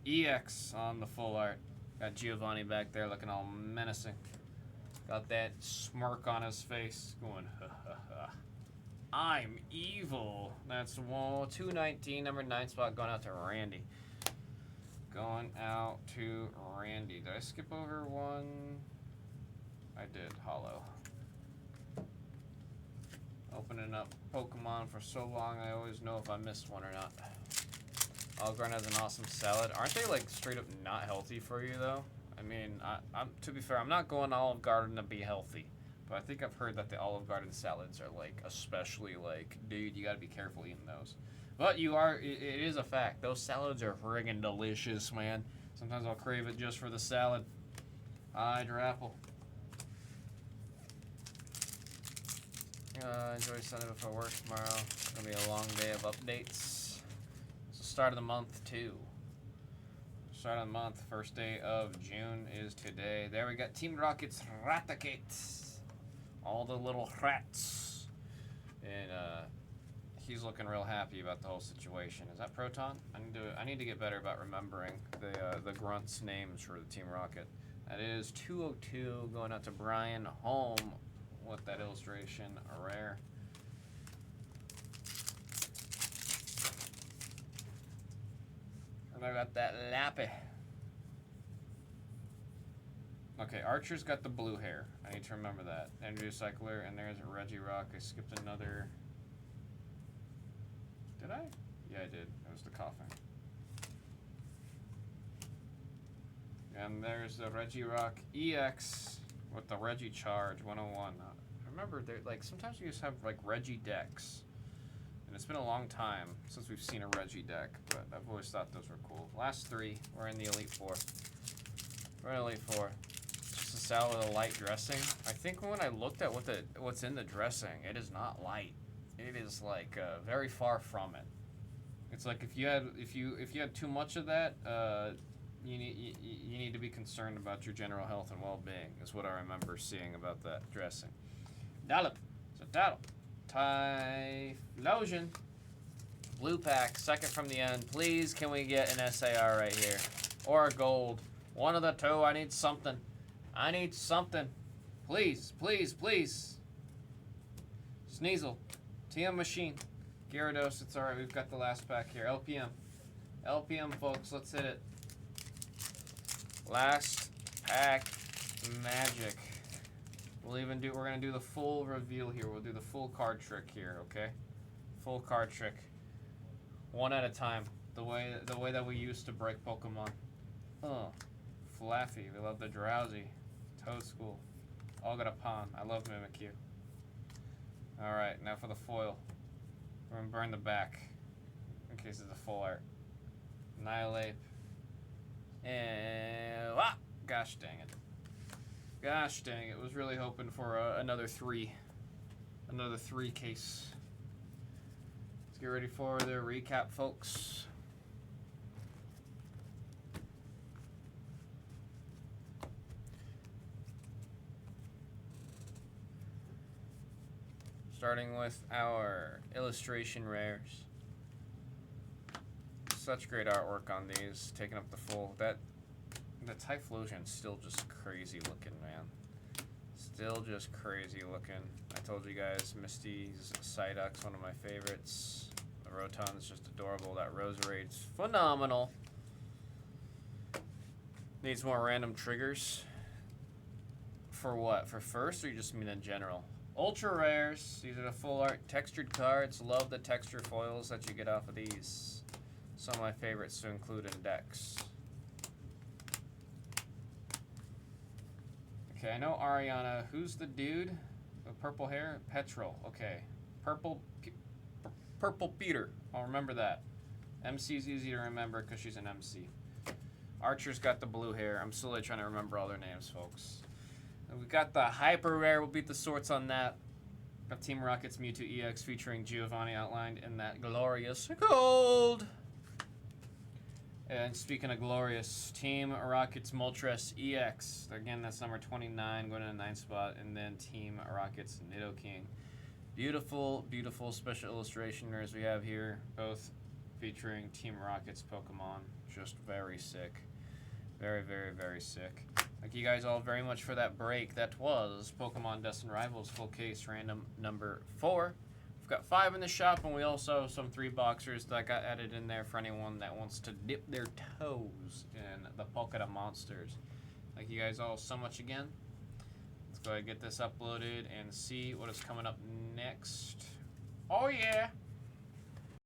EX on the full art. Got Giovanni back there looking all menacing. Got that smirk on his face going, ha ha ha. I'm evil. That's 219, number 9 spot going out to Randy. Going out to Randy. Did I skip over one? I did, Hollow. Opening up Pokemon for so long, I always know if I missed one or not. Olive Garden has an awesome salad. Aren't they like straight up not healthy for you though? I mean, I'm to be fair, I'm not going to Olive Garden to be healthy, but I think I've heard that the Olive Garden salads are like especially like, dude, you gotta be careful eating those. But you are, it is a fact. Those salads are friggin' delicious, man. Sometimes I'll crave it just for the salad. Hydrapple. Enjoy Sunday before work tomorrow. It's gonna be a long day of updates. It's the start of the month too. Start of the month, first day of June is today. There we got Team Rocket's Raticate. All the little rats. And he's looking real happy about the whole situation. Is that Proton? I need to get better about remembering the grunts' names for the Team Rocket. That is 202 going out to Brian Holm with that illustration, a rare. And I got that Lappy. Okay, Archer's got the blue hair. I need to remember that. Energy Cycler, and there's a Regirock. I skipped another. Did I? Yeah, I did. It was the coughing. And there's the Regirock EX with the Regicharge 101. Remember, like sometimes we just have like Regi decks. And it's been a long time since we've seen a Regi deck, but I've always thought those were cool. Last 3, we're in the Elite 4. We're in Elite 4. Just a salad with a light dressing. I think when I looked at what's in the dressing, it is not light. It is like very far from it. It's like if you had too much of that, you need to be concerned about your general health and well-being, is what I remember seeing about that dressing. Dollop. So Dollop. Typhlosion. Blue pack, second from the end. Please, can we get an SAR right here? Or a gold. One of the two. I need something. I need something. Please, please, please. Sneasel. TM Machine. Gyarados, it's alright. We've got the last pack here. LPM. LPM, folks. Let's hit it. Last pack magic. We're gonna do the full reveal here. We'll do the full card trick here, okay? Full card trick. One at a time. The way that we used to break Pokemon. Oh. Flaffy. We love the Drowsy. Toadschool. Ogadapon. I love Mimikyu. Alright, now for the foil. We're gonna burn the back. In case it's a full art. Annihilate. And gosh dang it. Gosh dang it. Was really hoping for another 3. Another 3 case. Let's get ready for the recap, folks. Starting with our illustration rares. Such great artwork on these, taking up the full. The Typhlosion's still just crazy looking, man. Still just crazy looking. I told you guys, Misty's Psyduck's one of my favorites. The Roton's just adorable. That Roserade's phenomenal. Needs more random triggers. For what? For first, or you just mean in general? Ultra rares. These are the full art textured cards. Love the texture foils that you get off of these. Some of my favorites to include in decks. Okay, I know Ariana. Who's the dude? The purple hair? Petrol. Okay. Purple Peter. I'll remember that. MC's easy to remember because she's an MC. Archer's got the blue hair. I'm slowly trying to remember all their names, folks. And we got the hyper rare. We'll beat the sorts on that. Got Team Rocket's Mewtwo EX featuring Giovanni outlined in that glorious gold. And speaking of glorious, Team Rocket's Moltres EX. Again, that's number 29, going in the 9th spot. And then Team Rocket's Nidoking. Beautiful, beautiful special illustration rares we have here. Both featuring Team Rocket's Pokemon. Just very sick. Very, very, very sick. Thank you guys all very much for that break. That was Pokemon Destined Rivals Full Case Random number 4. We've got 5 in the shop, and we also have some 3-boxers that got added in there for anyone that wants to dip their toes in the Polka Monsters. Thank you guys all so much again. Let's go ahead and get this uploaded and see what is coming up next. Oh yeah!